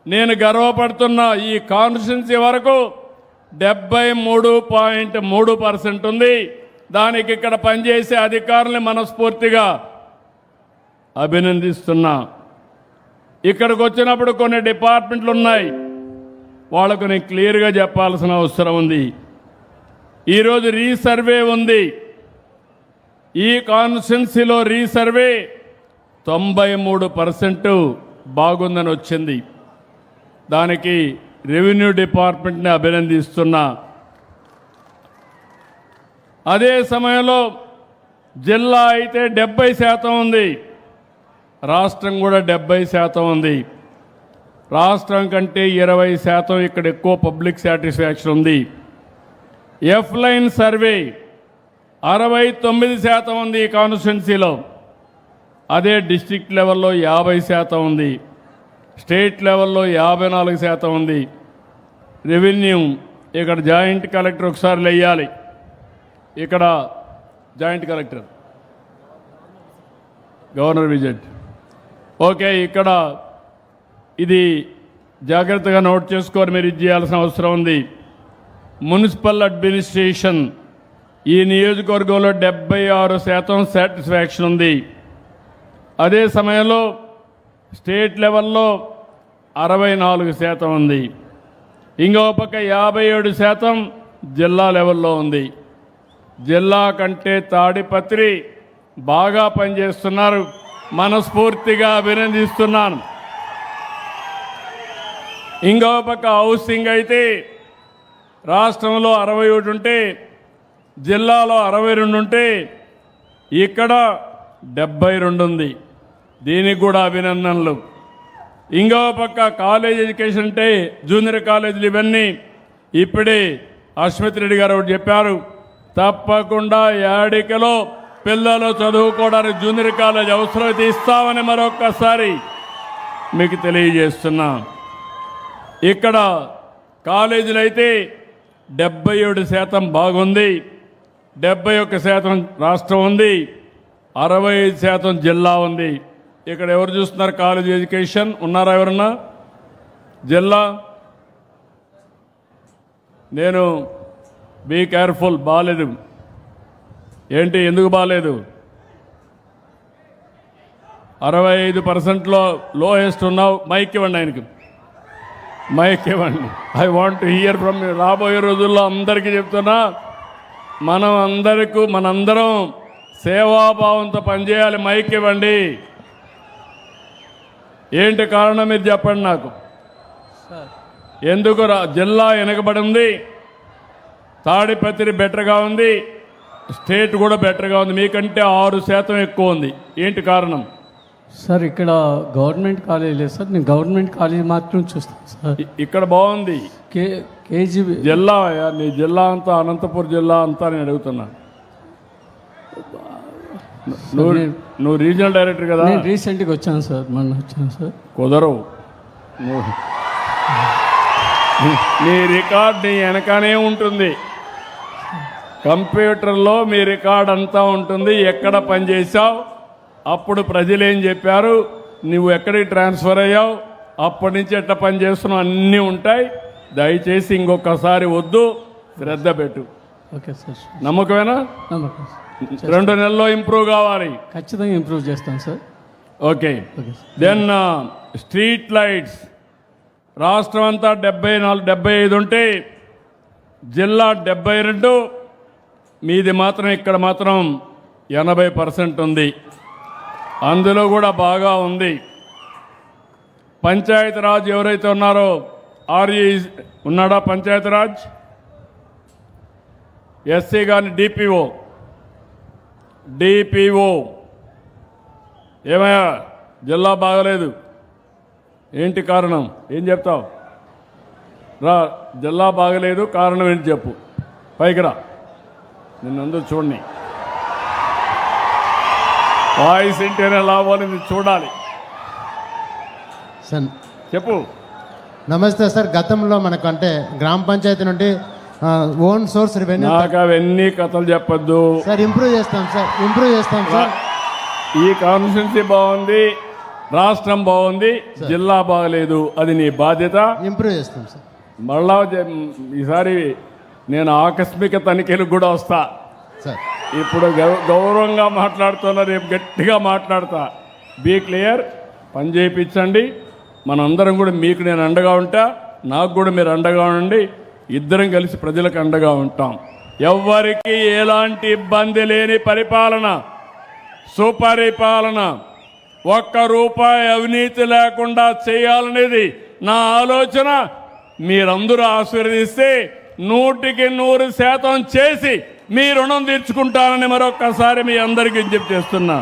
నేను గర్వపడుతున్నా ఈ కాన్స్టిట్యున్సీ వరకు 73.3% ఉంది. దానికి ఇక్కడ పనిచేసే అధికారుల్ని మనస్ఫూర్తిగా అభినందిస్తున్నా. ఇక్కడికి వచ్చినప్పుడు కొన్ని డిపార్ట్మెంట్లు ఉన్నాయి, వాళ్ళకు నేను క్లియర్గా చెప్పాల్సిన అవసరం ఉంది. ఈరోజు రీసర్వే ఉంది. ఈ కాన్స్టిట్యున్సీలో రీసర్వే 93% బాగుందని వచ్చింది. దానికి రెవెన్యూ డిపార్ట్మెంట్ని అభినందిస్తున్నా. అదే సమయంలో జిల్లా అయితే 70% ఉంది, రాష్ట్రం కూడా 70% ఉంది. రాష్ట్రం కంటే 20% ఇక్కడ ఎక్కువ పబ్లిక్ సాటిస్ఫాక్షన్ ఉంది. ఎఫ్ లైన్ సర్వే 69% ఉంది ఈ కాన్స్టిట్యున్సీలో. అదే డిస్ట్రిక్ట్ లెవెల్లో 50% ఉంది, స్టేట్ లెవెల్లో 54% ఉంది. రెవెన్యూ ఇక్కడ జాయింట్ కలెక్టర్ ఒకసారి లేయాలి. ఇక్కడ joint collector governor visit. Okay, ఇక్కడ ఇది జాగ్రత్తగా నోట్ చేసుకొని మీరు ఇది చేయాల్సిన అవసరం ఉంది. మున్సిపల్ అడ్మినిస్ట్రేషన్ ఈ నియోజకవర్గంలో 76% సాటిస్ఫాక్షన్ ఉంది. అదే సమయంలో స్టేట్ లెవెల్లో 64% ఉంది. ఇంకో పక్క 57% జిల్లా లెవెల్లో ఉంది. జిల్లా కంటే తాడిపత్రి బాగా పనిచేస్తున్నారు, మనస్ఫూర్తిగా అభినందిస్తున్నాను. ఇంకో పక్క హౌసింగ్ అయితే రాష్ట్రంలో 61 ఉంటే జిల్లాలో 62 ఉంటే ఇక్కడ 72 ఉంది. దీనికి కూడా అభినందనలు. ఇంకో పక్క కాలేజ్ ఎడ్యుకేషన్ అంటే జూనియర్ కాలేజీలు ఇవన్నీ ఇప్పుడే అశ్మిత్ రెడ్డి గారు ఒకటి చెప్పారు. తప్పకుండా ఏడికలో పిల్లలు చదువుకోవడానికి జూనియర్ కాలేజ్ అవసరమైతే ఇస్తామని మరొక్కసారి మీకు తెలియజేస్తున్నా. ఇక్కడ కాలేజీలు అయితే 77% బాగుంది, 71% రాష్ట్రం ఉంది, 65% జిల్లా ఉంది. ఇక్కడ ఎవరు చూస్తున్నారు కాలేజ్ ఎడ్యుకేషన్? ఉన్నారా ఎవరన్నా? జిల్లా నేను బీ కేర్ఫుల్, బాగాలేదు. ఏంటి, ఎందుకు బాగాలేదు? 65%లో లోయెస్ట్ ఉన్నావు. మైక్ ఇవ్వండి ఆయనకి, మైక్ ఇవ్వండి. I want to hear from you. రాబోయే రోజుల్లో అందరికీ చెప్తున్నా, మనందరం సేవాభావంతో పనిచేయాలి. మైక్ ఇవ్వండి. ఏంటి కారణం మీరు చెప్పండి నాకు. ఎందుకు జిల్లా వెనకబడి ఉంది, తాడిపత్రి బెటర్గా ఉంది, స్టేట్ కూడా బెటర్గా ఉంది, మీకంటే 6% ఎక్కువ ఉంది. ఏంటి కారణం? సార్ ఇక్కడ గవర్నమెంట్ కాలేజ్ లేదు సార్, నేను గవర్నమెంట్ కాలేజ్ మాత్రం చూస్తాను సార్. ఇక్కడ బాగుంది. కేజీబీ జిల్లా, నీ జిల్లా అంతా అనంతపురం జిల్లా అంతా నేను అడుగుతున్నా. నువ్వు రీజనల్ డైరెక్టర్ కదా? నేను రీసెంట్గా వచ్చాను సార్, మొన్న వచ్చాను సార్. కుదరవు. నీ రికార్డ్ నీ వెనకనే ఉంటుంది, కంప్యూటర్లో మీ రికార్డ్ అంతా ఉంటుంది. ఎక్కడ పనిచేసావు, అప్పుడు ప్రజలు ఏం చెప్పారు, నువ్వు ఎక్కడికి ట్రాన్స్ఫర్ అయ్యావు, అప్పటి నుంచి ఎట్లా పనిచేస్తున్నావు అన్నీ ఉంటాయి. దయచేసి ఇంకొకసారి వద్దు, శ్రద్ధ పెట్టు. Okay sir. నమ్మకమేనా? నమ్మకం. 2 నెలల్లో ఇంప్రూవ్ కావాలి. ఖచ్చితంగా ఇంప్రూవ్ చేస్తాను sir. Okay. Then street lights రాష్ట్రం అంతా 74-75 ఉంటే జిల్లా 72, మీది మాత్రం ఇక్కడ మాత్రం 80% ఉంది. అందులో కూడా బాగా ఉంది. పంచాయతీరాజ్ ఎవరైతే ఉన్నారో, ఆర్ఈ ఉన్నాడా పంచాయతీరాజ్? ఎస్సీ కానీ డిపిఓ ఏమయ్యా జిల్లా బాగలేదు, ఏంటి కారణం? ఏం చెప్తావు? రా, జిల్లా బాగలేదు, కారణం ఏంటి చెప్పు. పైకి రా, నిన్నందరూ చూడండి. వాయిస్ ఇంటేనే లాభాలు ఇది చూడాలి. సార్ చెప్పు. నమస్తే సార్. గతంలో మనకు అంటే గ్రామ పంచాయతీ నుండి ఓన్ సోర్స్ రెవెన్యూ నాకు అవన్నీ కథలు చెప్పొద్దు. సార్ ఇంప్రూవ్ చేస్తాం సార్. ఈ కాన్స్టిట్యున్సీ బాగుంది, రాష్ట్రం బాగుంది, జిల్లా బాగలేదు, అది నీ బాధ్యత. ఇంప్రూవ్ చేస్తాం సార్. మళ్ళా ఈసారి నేను ఆకస్మిక తనిఖీలకు కూడా వస్తా సార్ ఇప్పుడు. గౌరవంగా మాట్లాడుతున్నా, రేపు గట్టిగా మాట్లాడతా. బీ క్లియర్, పని చేయించండి. మనందరం కూడా మీకు నేను అండగా ఉంటా, నాకు కూడా మీరు అండగా ఉండండి. ఇద్దరం కలిసి ప్రజలకు అండగా ఉంటాం. ఎవ్వరికి ఎలాంటి ఇబ్బంది లేని పరిపాలన, సుపరిపాలన, ఒక్క రూపాయి అవినీతి లేకుండా చేయాలనేది నా ఆలోచన. మీరందరూ ఆశీర్వదిస్తే 100% చేసి మీ రుణం తీర్చుకుంటానని మరొక్కసారి మీ అందరికీ విజ్ఞప్తి చేస్తున్నా.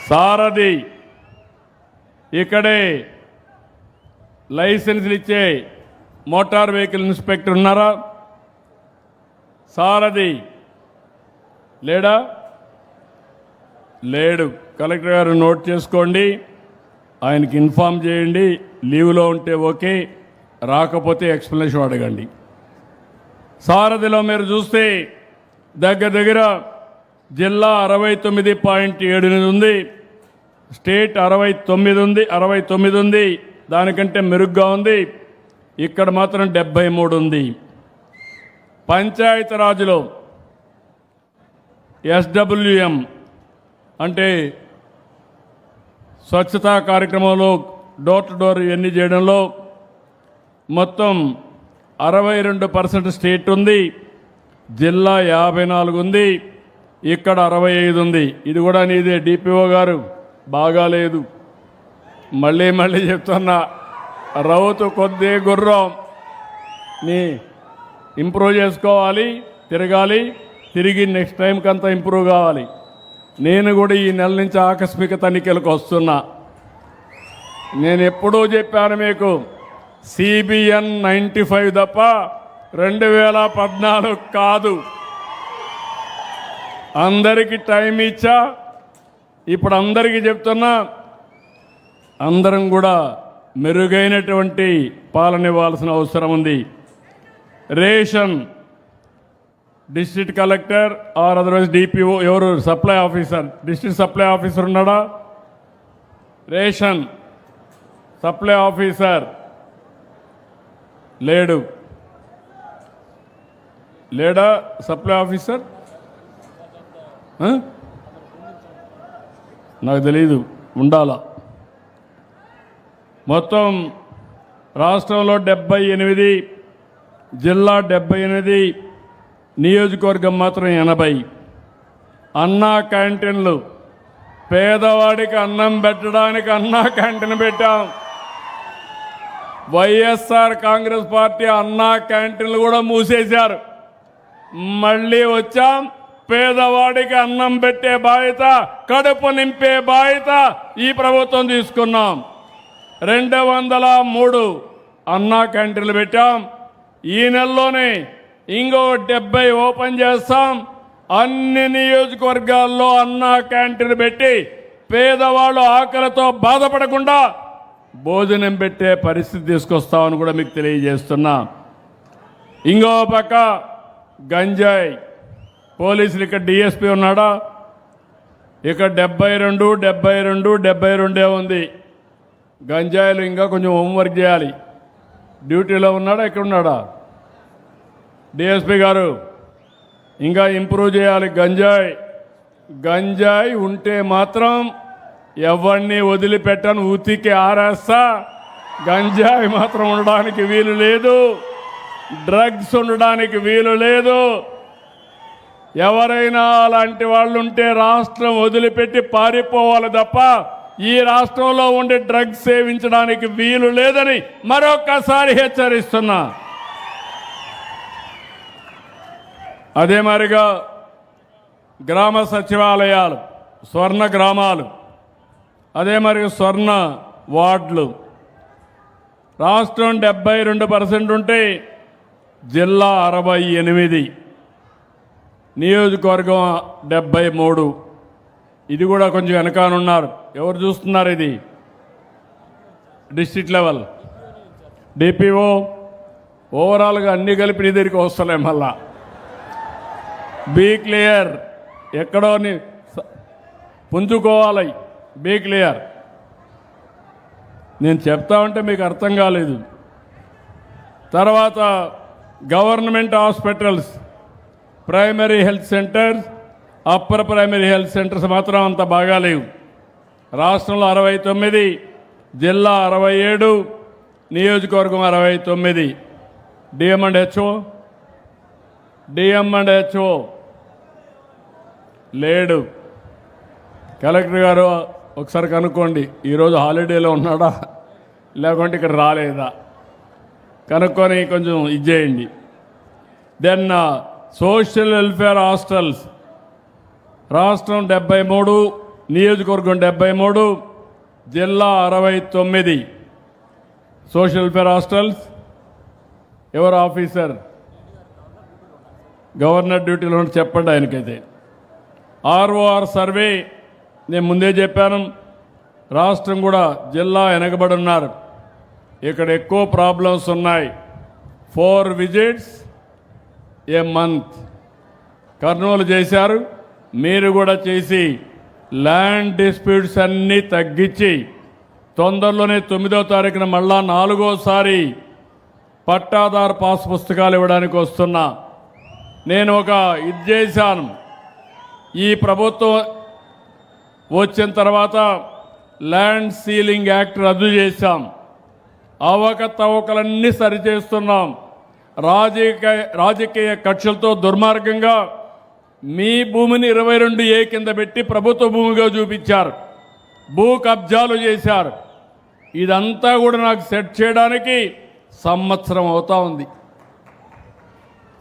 సారథి ఇక్కడే లైసెన్సులు ఇచ్చే మోటార్ వెహికల్ ఇన్స్పెక్టర్ ఉన్నారా? సారథి లేడా? లేడు. కలెక్టర్ గారు నోట్ చేసుకోండి, ఆయనకి ఇన్ఫామ్ చేయండి. లీవ్లో ఉంటే ఓకే, రాకపోతే ఎక్స్ప్లెనేషన్ అడగండి. సారథిలో మీరు చూస్తే దగ్గర జిల్లా 69.7 ఉంది, స్టేట్ 69 ఉంది, దానికంటే మెరుగ్గా ఉంది. ఇక్కడ మాత్రం 73 ఉంది. పంచాయతీరాజ్లో SWM అంటే స్వచ్ఛతా కార్యక్రమంలో డోర్ టు డోర్ ఇవన్నీ చేయడంలో మొత్తం 62% స్టేట్ ఉంది, జిల్లా 54 ఉంది, ఇక్కడ 65 ఉంది. ఇది కూడా నీదే డిపిఓ గారు, బాగాలేదు. మళ్ళీ చెప్తున్నా, రౌతు కొద్ది గుర్రం, నీ ఇంప్రూవ్ చేసుకోవాలి, తిరగాలి, తిరిగి నెక్స్ట్ టైంకి అంతా ఇంప్రూవ్ కావాలి. నేను కూడా ఈ నెల నుంచి ఆకస్మిక తనిఖీలకు వస్తున్నా. నేను ఎప్పుడూ చెప్పాను మీకు, CBN 95 తప్ప 2014 కాదు. అందరికీ టైం ఇచ్చా. ఇప్పుడు అందరికీ చెప్తున్నా, అందరం కూడా మెరుగైనటువంటి పాలన ఇవ్వాల్సిన అవసరం ఉంది. Ration district collector or otherwise DPO, ఎవరు supply officer, district supply officer ఉన్నాడా? రేషన్ సప్లై ఆఫీసర్ లేడా? సప్లై ఆఫీసర్ నాకు తెలీదు, ఉండాలా. మొత్తం రాష్ట్రంలో 78, జిల్లా 78, నియోజకవర్గం మాత్రం 80. అన్నా క్యాంటీన్లు, పేదవాడికి అన్నం పెట్టడానికి అన్నా క్యాంటీన్ పెట్టాం. వైఎస్ఆర్ కాంగ్రెస్ పార్టీ అన్నా క్యాంటీన్లు కూడా మూసేశారు. మళ్ళీ వచ్చాం, పేదవాడికి అన్నం పెట్టే బాధ్యత, కడుపు నింపే బాధ్యత ఈ ప్రభుత్వం తీసుకున్నాం. 203 అన్నా క్యాంటీన్లు పెట్టాం. ఈ నెలలోనే ఇంకో 70 ఓపెన్ చేస్తాం. అన్ని నియోజకవర్గాల్లో అన్నా క్యాంటీన్ పెట్టి పేదవాళ్ళు ఆకలితో బాధపడకుండా భోజనం పెట్టే పరిస్థితి తీసుకొస్తామని కూడా మీకు తెలియజేస్తున్నా. ఇంకో పక్క గంజాయి, పోలీసులు ఇక్కడ డిఎస్పీ ఉన్నాడా? ఇక్కడ 72 ఉంది. గంజాయిలు ఇంకా కొంచెం హోంవర్క్ చేయాలి. డ్యూటీలో ఉన్నాడా? ఇక్కడ ఉన్నాడా డిఎస్పీ గారు? ఇంకా ఇంప్రూవ్ చేయాలి. గంజాయి ఉంటే మాత్రం ఎవరిని వదిలిపెట్టను, ఉతికి ఆరేస్తా. గంజాయి మాత్రం ఉండడానికి వీలు లేదు, డ్రగ్స్ ఉండడానికి వీలు లేదు. ఎవరైనా అలాంటి వాళ్ళు ఉంటే రాష్ట్రం వదిలిపెట్టి పారిపోవాలి తప్ప ఈ రాష్ట్రంలో ఉండి డ్రగ్స్ సేవించడానికి వీలు లేదని మరొక్కసారి హెచ్చరిస్తున్నా. అదే మరిగా గ్రామ సచివాలయాలు, స్వర్ణ గ్రామాలు, అదే మరి స్వర్ణ వార్డులు, రాష్ట్రం 72% ఉంటే జిల్లా 68, నియోజకవర్గం 73. ఇది కూడా కొంచెం వెనకానున్నారు. ఎవరు చూస్తున్నారు? ఇది డిస్ట్రిక్ట్ లెవెల్ డిపిఓ ఓవరాల్గా అన్ని కలిపి నీ దగ్గరికి వస్తలే. మళ్ళా బీ క్లియర్, ఎక్కడో పుంజుకోవాలి. Be clear. నేను చెప్తా ఉంటే మీకు అర్థం కాలేదు. తర్వాత government hospitals, primary health centres, upper primary health centres మాత్రం అంత బాగాలేవు. రాష్ట్రంలో 69, జిల్లా 67, నియోజకవర్గం 69. డిఎం అండ్ హెచ్ఓ లేడు. కలెక్టర్ గారు ఒకసారి కనుక్కోండి, ఈరోజు హాలిడేలో ఉన్నాడా లేకుంటే ఇక్కడ రాలేదా కనుక్కొని కొంచెం ఇచ్చేయండి. దెన్ సోషల్ వెల్ఫేర్ హాస్టల్స్ రాష్ట్రం 73, నియోజకవర్గం 73, జిల్లా 69. సోషల్ వెల్ఫేర్ హాస్టల్స్ ఎవరు ఆఫీసర్? గవర్నర్ డ్యూటీలో చెప్పండి ఆయనకైతే. ఆర్ఓఆర్ సర్వే నేను ముందే చెప్పాను, రాష్ట్రం కూడా జిల్లా వెనకబడి ఉన్నారు. ఇక్కడ ఎక్కువ ప్రాబ్లమ్స్ ఉన్నాయి. 4 విజిట్స్ ఏ మంత్ కర్నూలు చేశారు, మీరు కూడా చేసి ల్యాండ్ డిస్ప్యూట్స్ అన్నీ తగ్గించి తొందరలోనే 9వ తారీఖున మళ్ళా 4వసారి పట్టాదారు పాస్ పుస్తకాలు ఇవ్వడానికి వస్తున్నా. నేను ఒక ఇది చేశాను. ఈ ప్రభుత్వం వచ్చిన తర్వాత ల్యాండ్ సీలింగ్ యాక్ట్ రద్దు చేశాం. అవకతవకలన్నీ సరిచేస్తున్నాం. రాజకీయ కక్షలతో దుర్మార్గంగా మీ భూమిని 22A కింద పెట్టి ప్రభుత్వ భూమిగా చూపించారు, భూ కబ్జాలు చేశారు. ఇదంతా కూడా నాకు సెట్ చేయడానికి సంవత్సరం అవుతా ఉంది.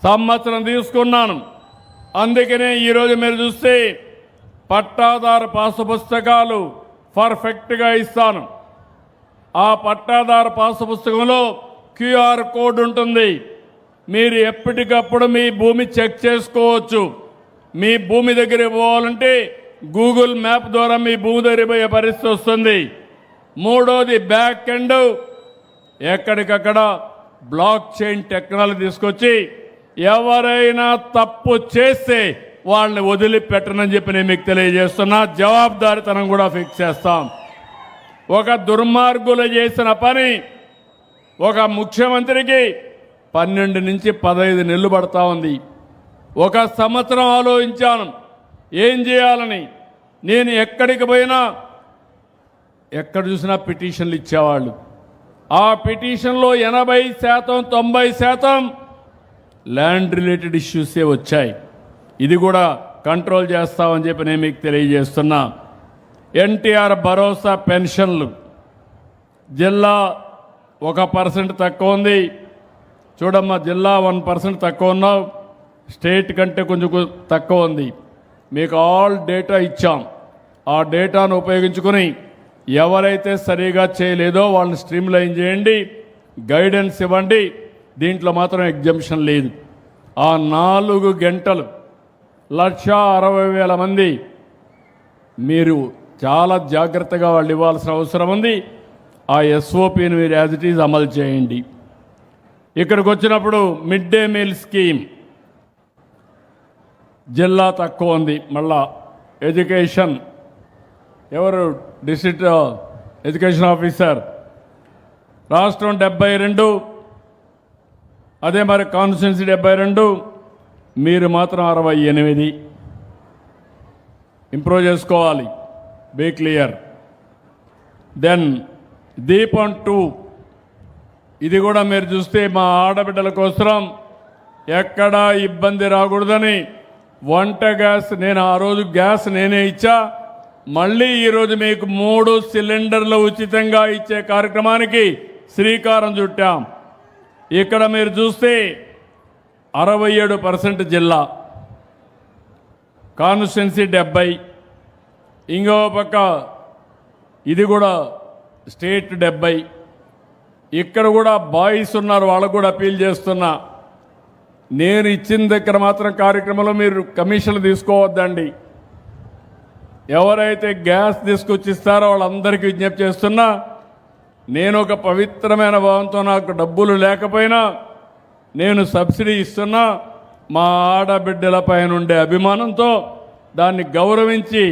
సంవత్సరం తీసుకున్నాను. అందుకనే ఈరోజు మీరు చూస్తే పట్టాదారు పాసు పుస్తకాలు పర్ఫెక్ట్గా ఇస్తాను. ఆ పట్టాదారు పాసు పుస్తకంలో QR కోడ్ ఉంటుంది. మీరు ఎప్పటికప్పుడు మీ భూమి చెక్ చేసుకోవచ్చు. మీ భూమి దగ్గర పోవాలంటే గూగుల్ మ్యాప్ ద్వారా మీ భూమి దగ్గర పోయే పరిస్థితి వస్తుంది. మూడోది బ్యాక్ ఎండ్, ఎక్కడికక్కడ బ్లాక్ చైన్ టెక్నాలజీ తీసుకొచ్చి ఎవరైనా తప్పు చేస్తే వాళ్ళని వదిలిపెట్టనని చెప్పి నేను మీకు తెలియజేస్తున్నా. జవాబుదారీతనం కూడా ఫిక్స్ చేస్తాం. ఒక దుర్మార్గులు చేసిన పని ఒక ముఖ్యమంత్రికి 12 నుంచి 15 నెలలు పడతా ఉంది. ఒక సంవత్సరం ఆలోచించాను ఏం చేయాలని. నేను ఎక్కడికి పోయినా ఎక్కడ చూసినా పిటిషన్లు ఇచ్చేవాళ్ళు. ఆ పిటిషన్లో 80%, 90% ల్యాండ్ రిలేటెడ్ ఇష్యూసే వచ్చాయి. ఇది కూడా కంట్రోల్ చేస్తామని చెప్పి నేను మీకు తెలియజేస్తున్నా. ఎన్టీఆర్ భరోసా పెన్షన్లు జిల్లా 1% తక్కువ ఉంది. చూడమ్మా, జిల్లా 1% తక్కువ ఉన్నావు, స్టేట్ కంటే కొంచెం తక్కువ ఉంది. మీకు ఆల్ డేటా ఇచ్చాం. ఆ డేటాను ఉపయోగించుకొని ఎవరైతే సరిగా చేయలేదో వాళ్ళని స్ట్రీమ్లైన్ చేయండి, గైడెన్స్ ఇవ్వండి. దీంట్లో మాత్రం ఎగ్జంప్షన్ లేదు. ఆ 4 గంటలు 1,60,000 మంది మీరు చాలా జాగ్రత్తగా వాళ్ళు ఇవ్వాల్సిన అవసరం ఉంది. ఆ SOPని మీరు యాజ్ ఇట్ ఈజ్ అమలు చేయండి. ఇక్కడికి వచ్చినప్పుడు మిడ్ డే మీల్ స్కీమ్ జిల్లా తక్కువ ఉంది. మళ్ళా ఎడ్యుకేషన్ ఎవరు? District education officer. రాష్ట్రం 72, అదే మరి కాన్స్టిట్యున్సీ 72, మీరు మాత్రం 68. ఇంప్రూవ్ చేసుకోవాలి. Be clear. దెన్ దీపం 2, ఇది కూడా మీరు చూస్తే మా ఆడబిడ్డల కోసం ఎక్కడా ఇబ్బంది రాకూడదని వంట గ్యాస్ నేను ఆ రోజు గ్యాస్ నేనే ఇచ్చా. మళ్ళీ ఈరోజు మీకు 3 సిలిండర్లు ఉచితంగా ఇచ్చే కార్యక్రమానికి శ్రీకారం చుట్టాం. ఇక్కడ మీరు చూస్తే 67% జిల్లా, కాన్స్టిట్యున్సీ 70, ఇంకో పక్క ఇది కూడా స్టేట్ 70. ఇక్కడ కూడా బాయ్స్ ఉన్నారు, వాళ్ళకు కూడా అపీల్ చేస్తున్నా, నేను ఇచ్చిన దగ్గర మాత్రం కార్యక్రమంలో మీరు కమిషన్లు తీసుకోవద్దండి. ఎవరైతే గ్యాస్ తీసుకొచ్చిస్తారో వాళ్ళందరికీ విజ్ఞప్తి చేస్తున్నా, నేను ఒక పవిత్రమైన భావంతో నాకు డబ్బులు లేకపోయినా నేను సబ్సిడీ ఇస్తున్నా, మా ఆడబిడ్డలపై ఉండే అభిమానంతో దాన్ని గౌరవించి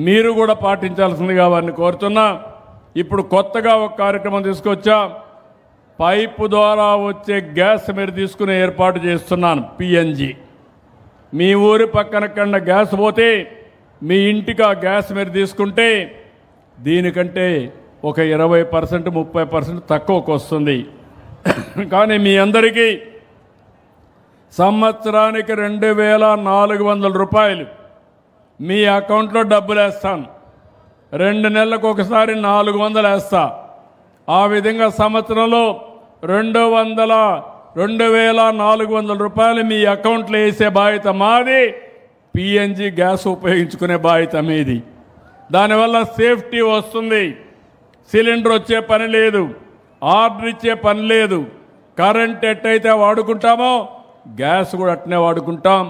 మీరు కూడా పాటించాల్సిందిగా వారిని కోరుతున్నా. ఇప్పుడు కొత్తగా ఒక కార్యక్రమం తీసుకొచ్చా, పైపు ద్వారా వచ్చే గ్యాస్ మీరు తీసుకునే ఏర్పాటు చేస్తున్నాను. పిఎన్జి మీ ఊరి పక్కన కన్నా గ్యాస్ పోతే మీ ఇంటికి ఆ గ్యాస్ మీరు తీసుకుంటే దీనికంటే ఒక 20% 30% తక్కువకు వస్తుంది. కానీ మీ అందరికీ సంవత్సరానికి 2400 రూపాయలు మీ అకౌంట్లో డబ్బులు వేస్తాను. 2 నెలలకు ఒకసారి 400 వేస్తా. ఆ విధంగా సంవత్సరంలో 2400 రూపాయలు మీ అకౌంట్లో వేసే బాధ్యత మాది. పిఎన్జి గ్యాస్ ఉపయోగించుకునే బాధ్యత మీది. దానివల్ల సేఫ్టీ వస్తుంది. సిలిండర్ వచ్చే పని లేదు, ఆర్డర్ ఇచ్చే పని లేదు. కరెంట్ ఎట్టయితే వాడుకుంటామో గ్యాస్ కూడా అట్నే వాడుకుంటాం,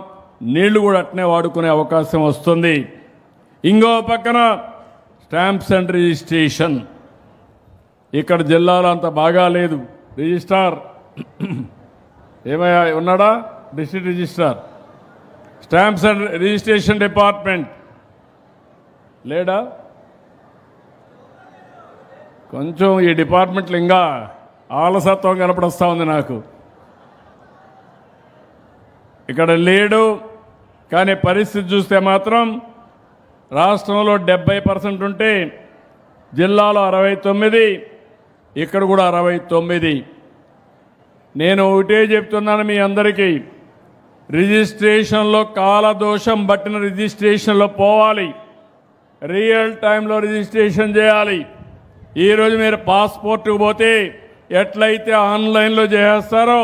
నీళ్లు కూడా అట్నే వాడుకునే అవకాశం వస్తుంది. ఇంకో పక్కన స్టాంప్స్ అండ్ రిజిస్ట్రేషన్. ఇక్కడ జిల్లాలో అంత బాగా లేదు. రిజిస్ట్రార్ ఏమయ్యా ఉన్నాడా? District registrar, stamps and registration department లేడా? కొంచెం ఈ డిపార్ట్మెంట్లో ఇంకా ఆలసత్వం కనపడొస్తూ ఉంది నాకు. ఇక్కడ లేడు. కానీ పరిస్థితి చూస్తే మాత్రం రాష్ట్రంలో 70% ఉంటే జిల్లాలో 69, ఇక్కడ కూడా 69. నేను ఒకటే చెప్తున్నాను మీ అందరికీ, రిజిస్ట్రేషన్లో కాలదోషం బట్టిన రిజిస్ట్రేషన్లో పోవాలి, రియల్ టైంలో రిజిస్ట్రేషన్ చేయాలి. ఈరోజు మీరు పాస్పోర్ట్కి పోతే ఎట్లయితే ఆన్లైన్లో చేస్తారో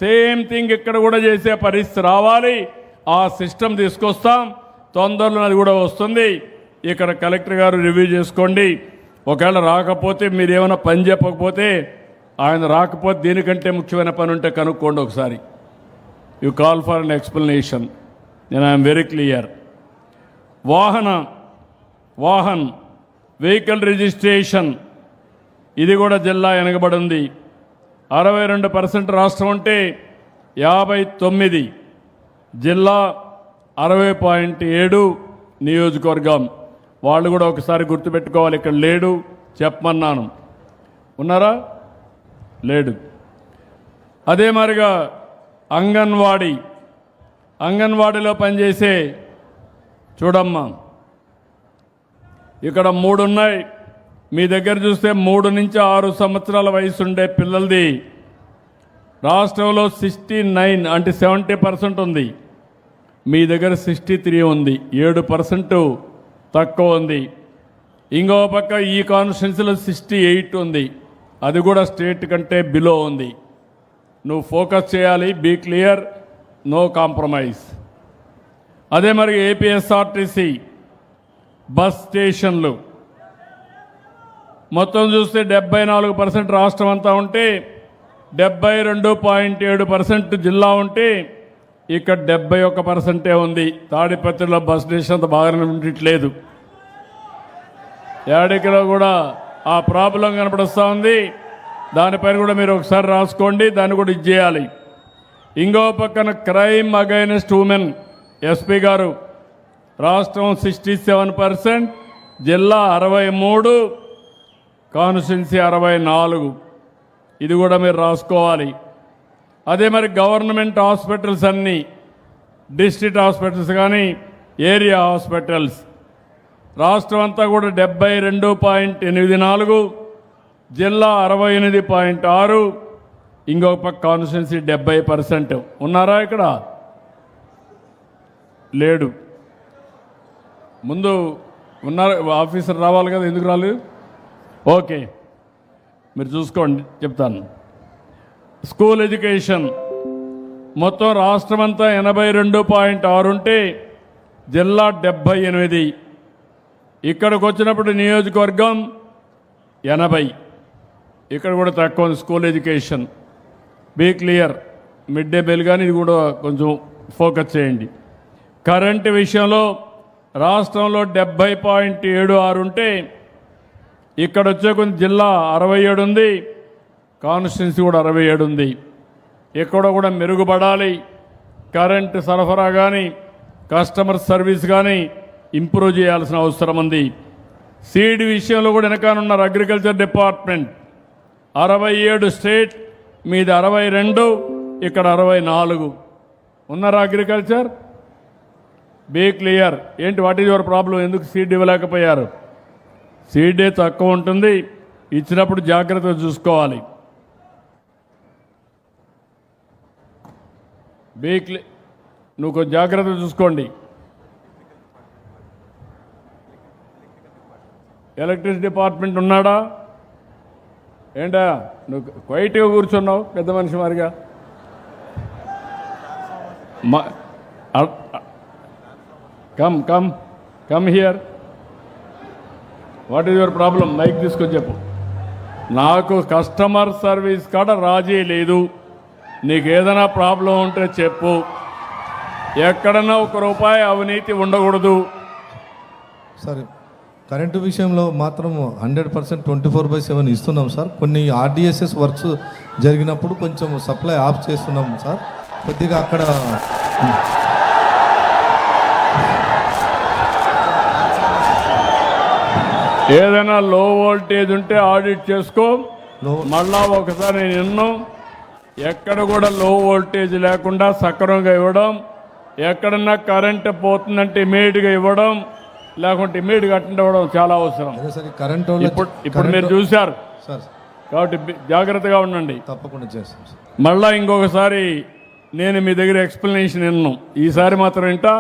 సేమ్ థింగ్ ఇక్కడ కూడా చేసే పరిస్థితి రావాలి. ఆ సిస్టమ్ తీసుకొస్తాం, తొందరలో అది కూడా వస్తుంది. ఇక్కడ కలెక్టర్ గారు రివ్యూ చేసుకోండి. ఒకవేళ రాకపోతే మీరు ఏమైనా పని చెప్పకపోతే, ఆయన రాకపోతే దీనికంటే ముఖ్యమైన పని ఉంటే కనుక్కోండి ఒకసారి. You call for an explanation. నేను I'm very clear. Vahan vehicle registration ఇది కూడా జిల్లా వెనకబడి ఉంది. 62% రాష్ట్రం ఉంటే 59, జిల్లా 60.7 నియోజకవర్గం. వాళ్ళు కూడా ఒకసారి గుర్తుపెట్టుకోవాలి. ఇక్కడ లేడు చెప్పమన్నాను, ఉన్నారా? లేడు. అదే మరిగా అంగన్వాడీలో పనిచేసే చూడమ్మా, ఇక్కడ 3 ఉన్నాయి. మీ దగ్గర చూస్తే 3 నుంచి 6 సంవత్సరాల వయసు ఉండే పిల్లలది రాష్ట్రంలో 69 అంటే 70% ఉంది. మీ దగ్గర 63 ఉంది, 7% తక్కువ ఉంది. ఇంకో పక్క ఈ కాన్స్టిట్యున్సీలో 68 ఉంది, అది కూడా స్టేట్ కంటే బిలో ఉంది. నువ్వు ఫోకస్ చేయాలి, బీ క్లియర్, నో కాంప్రమైజ్. అదే మరి ఏపీఎస్ఆర్టీసీ బస్ స్టేషన్లు మొత్తం చూస్తే 74% రాష్ట్రం అంతా ఉంటే 72.7% జిల్లా ఉంటే ఇక్కడ 71% ఉంది. తాడిపత్రిలో బస్ స్టేషన్ అంత బాగానే ఉండట్లేదు. ఏడికలో కూడా ఆ ప్రాబ్లం కనపడుస్తూ ఉంది. దానిపైన కూడా మీరు ఒకసారి రాసుకోండి, దాన్ని కూడా ఇచ్చేయాలి. ఇంకో పక్కన క్రైమ్ అగైనెస్ట్ ఉమెన్ ఎస్పీ గారు రాష్ట్రం 67%, జిల్లా 63, కాన్స్టిట్యున్సీ 64. ఇది కూడా మీరు రాసుకోవాలి. అదే మరి గవర్నమెంట్ హాస్పిటల్స్ అన్నీ, డిస్ట్రిక్ట్ హాస్పిటల్స్ కానీ ఏరియా హాస్పిటల్స్ రాష్ట్రం అంతా కూడా 72.84, జిల్లా 68.6, ఇంకొక పక్క కాన్స్టిట్యున్సీ 70%. ఉన్నారా ఇక్కడ? లేడు. ముందు ఉన్నారు, ఆఫీసర్ రావాలి కదా, ఎందుకు రాలేదు? ఓకే, మీరు చూసుకోండి, చెప్తాను. స్కూల్ ఎడ్యుకేషన్ మొత్తం రాష్ట్రం అంతా 82.6 ఉంటే జిల్లా 78. ఇక్కడికి వచ్చినప్పుడు నియోజకవర్గం 80. ఇక్కడ కూడా తక్కువ ఉంది school education. Be clear. Mid day meal కానీ ఇది కూడా కొంచెం ఫోకస్ చేయండి. కరెంటు విషయంలో రాష్ట్రంలో 70.76 ఉంటే ఇక్కడ వచ్చే కొంచెం జిల్లా 67 ఉంది, కాన్స్టిట్యున్సీ కూడా 67 ఉంది. ఎక్కడ కూడా మెరుగుపడాలి. కరెంటు సరఫరా కానీ కస్టమర్ సర్వీస్ కానీ ఇంప్రూవ్ చేయాల్సిన అవసరం ఉంది. సీడ్ విషయంలో కూడా వెనకానున్నారు. అగ్రికల్చర్ డిపార్ట్మెంట్ 67 స్టేట్, మీది 62, ఇక్కడ 64 ఉన్నారా అగ్రికల్చర్? Be clear. ఏంటి వాట్ ఈజ్ యువర్ ప్రాబ్లం? ఎందుకు సీడ్ ఇవ్వలేకపోయారు? సీడే తక్కువ ఉంటుంది, ఇచ్చినప్పుడు జాగ్రత్తగా చూసుకోవాలి. Be clear. నువ్వు కొంచెం జాగ్రత్తగా చూసుకోండి. ఎలక్ట్రిసిటీ డిపార్ట్మెంట్ ఉన్నాడా? ఏంటా నువ్వు క్వైట్గా కూర్చున్నావు పెద్ద మనిషి మారిగా? Come come come here. What is your problem? Mike తీసుకొని చెప్పు. నాకు కస్టమర్ సర్వీస్ కాడ రాజీ లేదు. నీకు ఏదైనా ప్రాబ్లం ఉంటే చెప్పు. ఎక్కడన్నా ₹1 అవినీతి ఉండకూడదు. సరే, కరెంటు విషయంలో మాత్రం 100% 24/7 ఇస్తున్నాం సార్. కొన్ని ఆర్డిఎస్ఎస్ వర్క్స్ జరిగినప్పుడు కొంచెం సప్లై ఆఫ్ చేస్తున్నాం సార్. కొద్దిగా అక్కడ ఏదైనా లో వోల్టేజ్ ఉంటే ఆడిట్ చేసుకో. లో- మళ్ళా ఒకసారి నేను ఎన్నో ఎక్కడ కూడా లో వోల్టేజ్ లేకుండా సక్రమంగా ఇవ్వడం, ఎక్కడన్నా కరెంట్ పోతుందంటే ఇమీడియట్గా ఇవ్వడం, లేకుంటే ఇమీడియట్గా అటెండ్ అవ్వడం చాలా అవసరం. అదే సార్, కరెంట్ ఇప్పుడు మీరు చూశారు సార్, కాబట్టి జాగ్రత్తగా ఉండండి. తప్పకుండా చేస్తాం సార్. మళ్ళా ఇంకొకసారి నేను మీ దగ్గర ఎక్స్ప్లెనేషన్ విన్నాను. ఈసారి మాత్రం వింటా,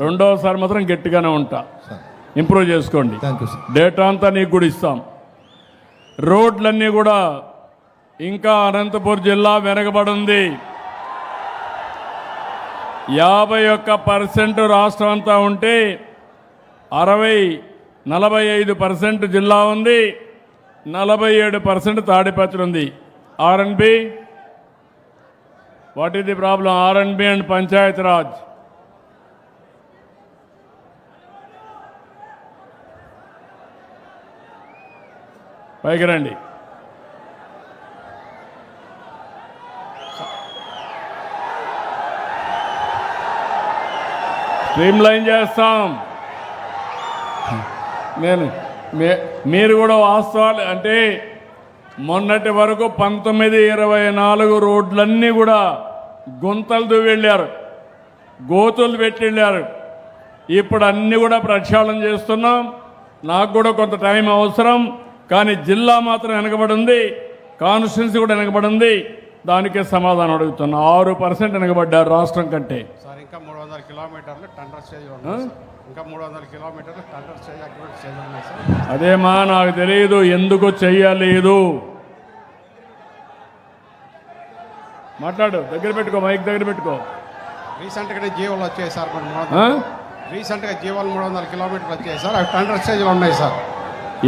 రెండవసారి మాత్రం గట్టిగానే ఉంటా. సార్, ఇంప్రూవ్ చేసుకోండి. Thank you sir. డేటా అంతా నీకు కూడా ఇస్తాం. రోడ్లన్నీ కూడా ఇంకా అనంతపురం జిల్లా వెనకబడింది. 51% రాష్ట్రం అంతా ఉంటే 45% జిల్లా ఉంది, 47% తాడిపత్రి ఉంది. RNB, what is the problem? RNB and panchayat raj. పైకి రండి. స్ట్రీమ్ లైన్ చేస్తాం. మీరు కూడా వాస్తవాలు అంటే మొన్నటి వరకు 19-24 రోడ్లన్నీ కూడా గుంతలు వెళ్ళారు, గోతులు పెట్టి వెళ్ళారు. ఇప్పుడు అన్నీ కూడా ప్రక్షాళన చేస్తున్నాం. నాకు కూడా కొంత టైం అవసరం, కానీ జిల్లా మాత్రం వెనకబడి ఉంది, కాన్స్టిట్యున్సీ కూడా వెనకబడి ఉంది. దానికే సమాధానం అడుగుతున్నా. 6% వెనకబడ్డారు రాష్ట్రం కంటే. సార్ ఇంకా 300 కిలోమీటర్లు టెండర్ స్టేజ్ ఉన్నాయి సార్. ఇంకా 300 కిలోమీటర్లు టెండర్ స్టేజ్ అగ్రిమెంట్ స్టేజ్ ఉన్నాయి సార్. అదేమా నాకు తెలియదు ఎందుకు చెయ్యలేదు. మాట్లాడు, దగ్గర పెట్టుకో, మైక్ దగ్గర పెట్టుకో. రీసెంట్గానే జీవోలు వచ్చాయి సార్. రీసెంట్గా జీవోలు 300 కిలోమీటర్లు వచ్చాయి సార్. అవి టెండర్ స్టేజ్లో ఉన్నాయి సార్.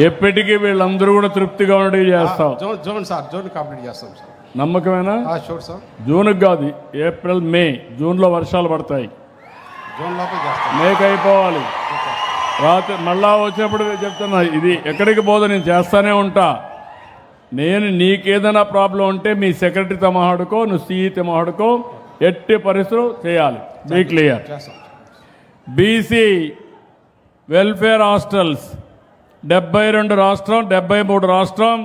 ఎప్పటికీ వీళ్ళందరూ కూడా తృప్తిగా ఉండేవి చేస్తాం. జూన్ సార్, జూన్ కంప్లీట్ చేస్తాం సార్. నమ్మకమేనా? Sure sir. జూన్కి కాదు, ఏప్రిల్ మే, జూన్లో వర్షాలు పడతాయి. జూన్ లోపల చేస్తాం. మేకి అయిపోవాలి. రాత్రి మళ్ళా వచ్చినప్పుడు చెప్తున్నా, ఇది ఎక్కడికి పోదు, నేను చేస్తానే ఉంటా. నేను నీకేదైనా ప్రాబ్లం ఉంటే మీ సెక్రటరీతో మాట్లాడుకో, నువ్వు సీఈతో మాట్లాడుకో, ఎట్టి పరిస్థితులు చేయాలి. Be clear. చేస్తాం. బీసీ వెల్ఫేర్ హాస్టల్స్ 72 రాష్ట్రం, 73 రాష్ట్రం,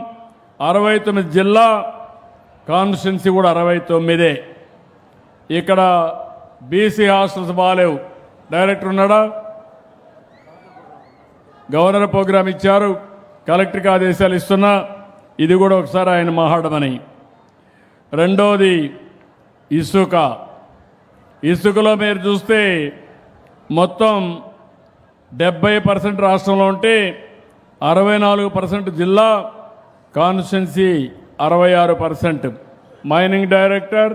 69 జిల్లా, కాన్స్టిట్యున్సీ కూడా 69. ఇక్కడ బీసీ హాస్టల్స్ బాగాలేవు. డైరెక్టర్ ఉన్నాడా? గవర్నర్ ప్రోగ్రాం ఇచ్చారు, కలెక్టర్కి ఆదేశాలు ఇస్తున్నా. ఇది కూడా ఒకసారి ఆయన మాట్లాడమని. రెండోది ఇసుక. ఇసుకలో మీరు చూస్తే మొత్తం 70% రాష్ట్రంలో ఉంటే 64% జిల్లా, కాన్స్టిట్యున్సీ 66%. మైనింగ్ డైరెక్టర్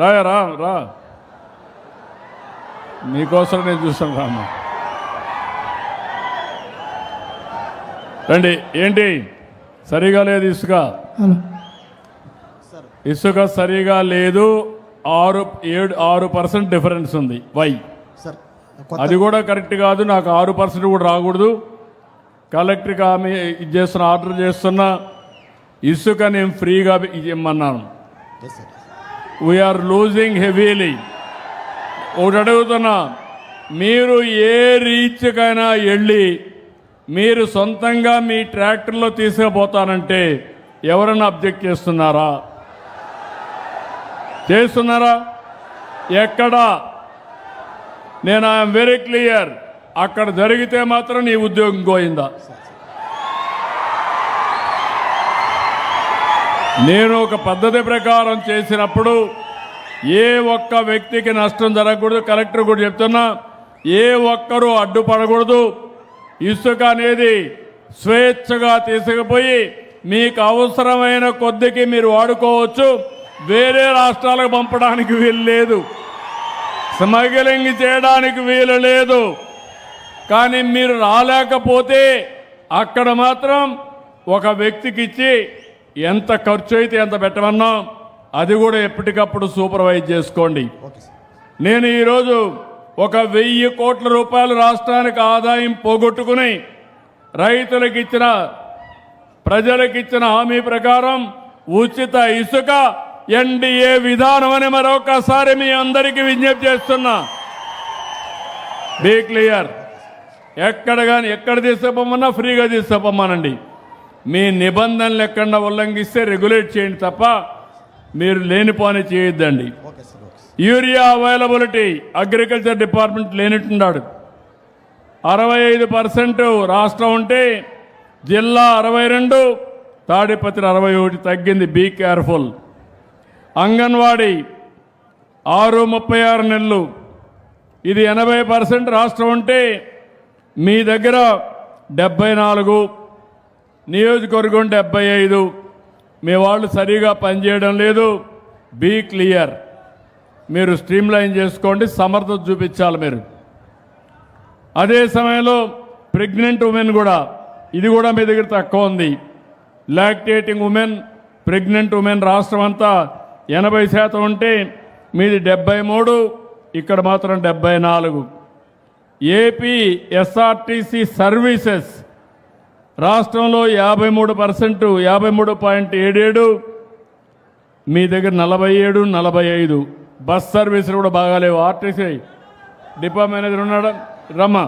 రా మీకోసం నేను చూస్తాను రామ్మా. రండి. ఏంటి సరిగా లేదు ఇసుక? ఇసుక సరిగా లేదు. 6% డిఫరెన్స్ ఉంది. వై? సార్ అది కూడా కరెక్ట్ కాదు. నాకు 6% కూడా రాకూడదు. కలెక్టర్కి ఆమె ఇది చేస్తున్న, ఆర్డర్ చేస్తున్న ఇసుక నేను ఫ్రీగా ఇమ్మన్నాను. We are losing heavily. ఒకటి అడుగుతున్నా, మీరు ఏ రీచ్కైనా వెళ్ళి మీరు సొంతంగా మీ ట్రాక్టర్లో తీసుకుపోతానంటే ఎవరైనా అబ్జెక్ట్ చేస్తున్నారా? చేస్తున్నారా? ఎక్కడా? నేను ఐఎమ్ వెరీ క్లియర్. అక్కడ జరిగితే మాత్రం నీ ఉద్యోగం పోయిందా? నేను ఒక పద్ధతి ప్రకారం చేసినప్పుడు ఏ ఒక్క వ్యక్తికి నష్టం జరగకూడదు. కలెక్టర్ కూడా చెప్తున్నా, ఏ ఒక్కరూ అడ్డుపడకూడదు. ఇసుక అనేది స్వేచ్ఛగా తీసుకుపోయి మీకు అవసరమైన కొద్దికి మీరు వాడుకోవచ్చు. వేరే రాష్ట్రాలకు పంపడానికి వీలు లేదు. స్మగ్లింగ్ చేయడానికి వీలు లేదు. కానీ మీరు రాలేకపోతే అక్కడ మాత్రం ఒక వ్యక్తికి ఇచ్చి ఎంత ఖర్చు అయితే ఎంత పెట్టమన్నా అది కూడా ఎప్పటికప్పుడు సూపర్వైజ్ చేసుకోండి. నేను ఈరోజు 1,000 కోట్ల రూపాయలు రాష్ట్రానికి ఆదాయం పోగొట్టుకుని రైతులకు ఇచ్చిన, ప్రజలకు ఇచ్చిన హామీ ప్రకారం ఉచిత ఇసుక ఎన్డీఏ విధానం అని మరొకసారి మీ అందరికీ విజ్ఞప్తి చేస్తున్నా. Be clear. ఎక్కడ తీసుకుపోమన్నా ఫ్రీగా తీసుకుపోమానండి. మీ నిబంధనలు ఎక్కడ ఉల్లంఘిస్తే రెగ్యులేట్ చేయండి తప్ప మీరు లేనిపోని చేయొద్దండి. యూరియా అవైలబిలిటీ అగ్రికల్చర్ డిపార్ట్మెంట్ లేనిట్టున్నాడు. 65% రాష్ట్రం ఉంటే జిల్లా 62, తాడిపత్రి 61 తగ్గింది. Be careful. అంగన్వాడీ 6-36 నెలలు, ఇది 80% రాష్ట్రం ఉంటే మీ దగ్గర 74, నియోజకవర్గం 75. మీ వాళ్ళు సరిగా పనిచేయడం లేదు. Be clear. మీరు స్ట్రీమ్ లైన్ చేసుకోండి, సమర్థత చూపించాలి మీరు. అదే సమయంలో ప్రెగ్నెంట్ ఉమెన్ కూడా, ఇది కూడా మీ దగ్గర తక్కువ ఉంది. లాక్టేటింగ్ ఉమెన్, ప్రెగ్నెంట్ ఉమెన్ రాష్ట్రం అంతా 80% ఉంటే మీది 73, ఇక్కడ మాత్రం 74. ఏపీ ఎస్ఆర్టీసీ సర్వీసెస్ రాష్ట్రంలో 53%, 53.77, మీ దగ్గర 47, 45. బస్ సర్వీసులు కూడా బాగాలేవు. ఆర్టీసీ డిపో మేనేజర్ ఉన్నాడా? రమ్మా.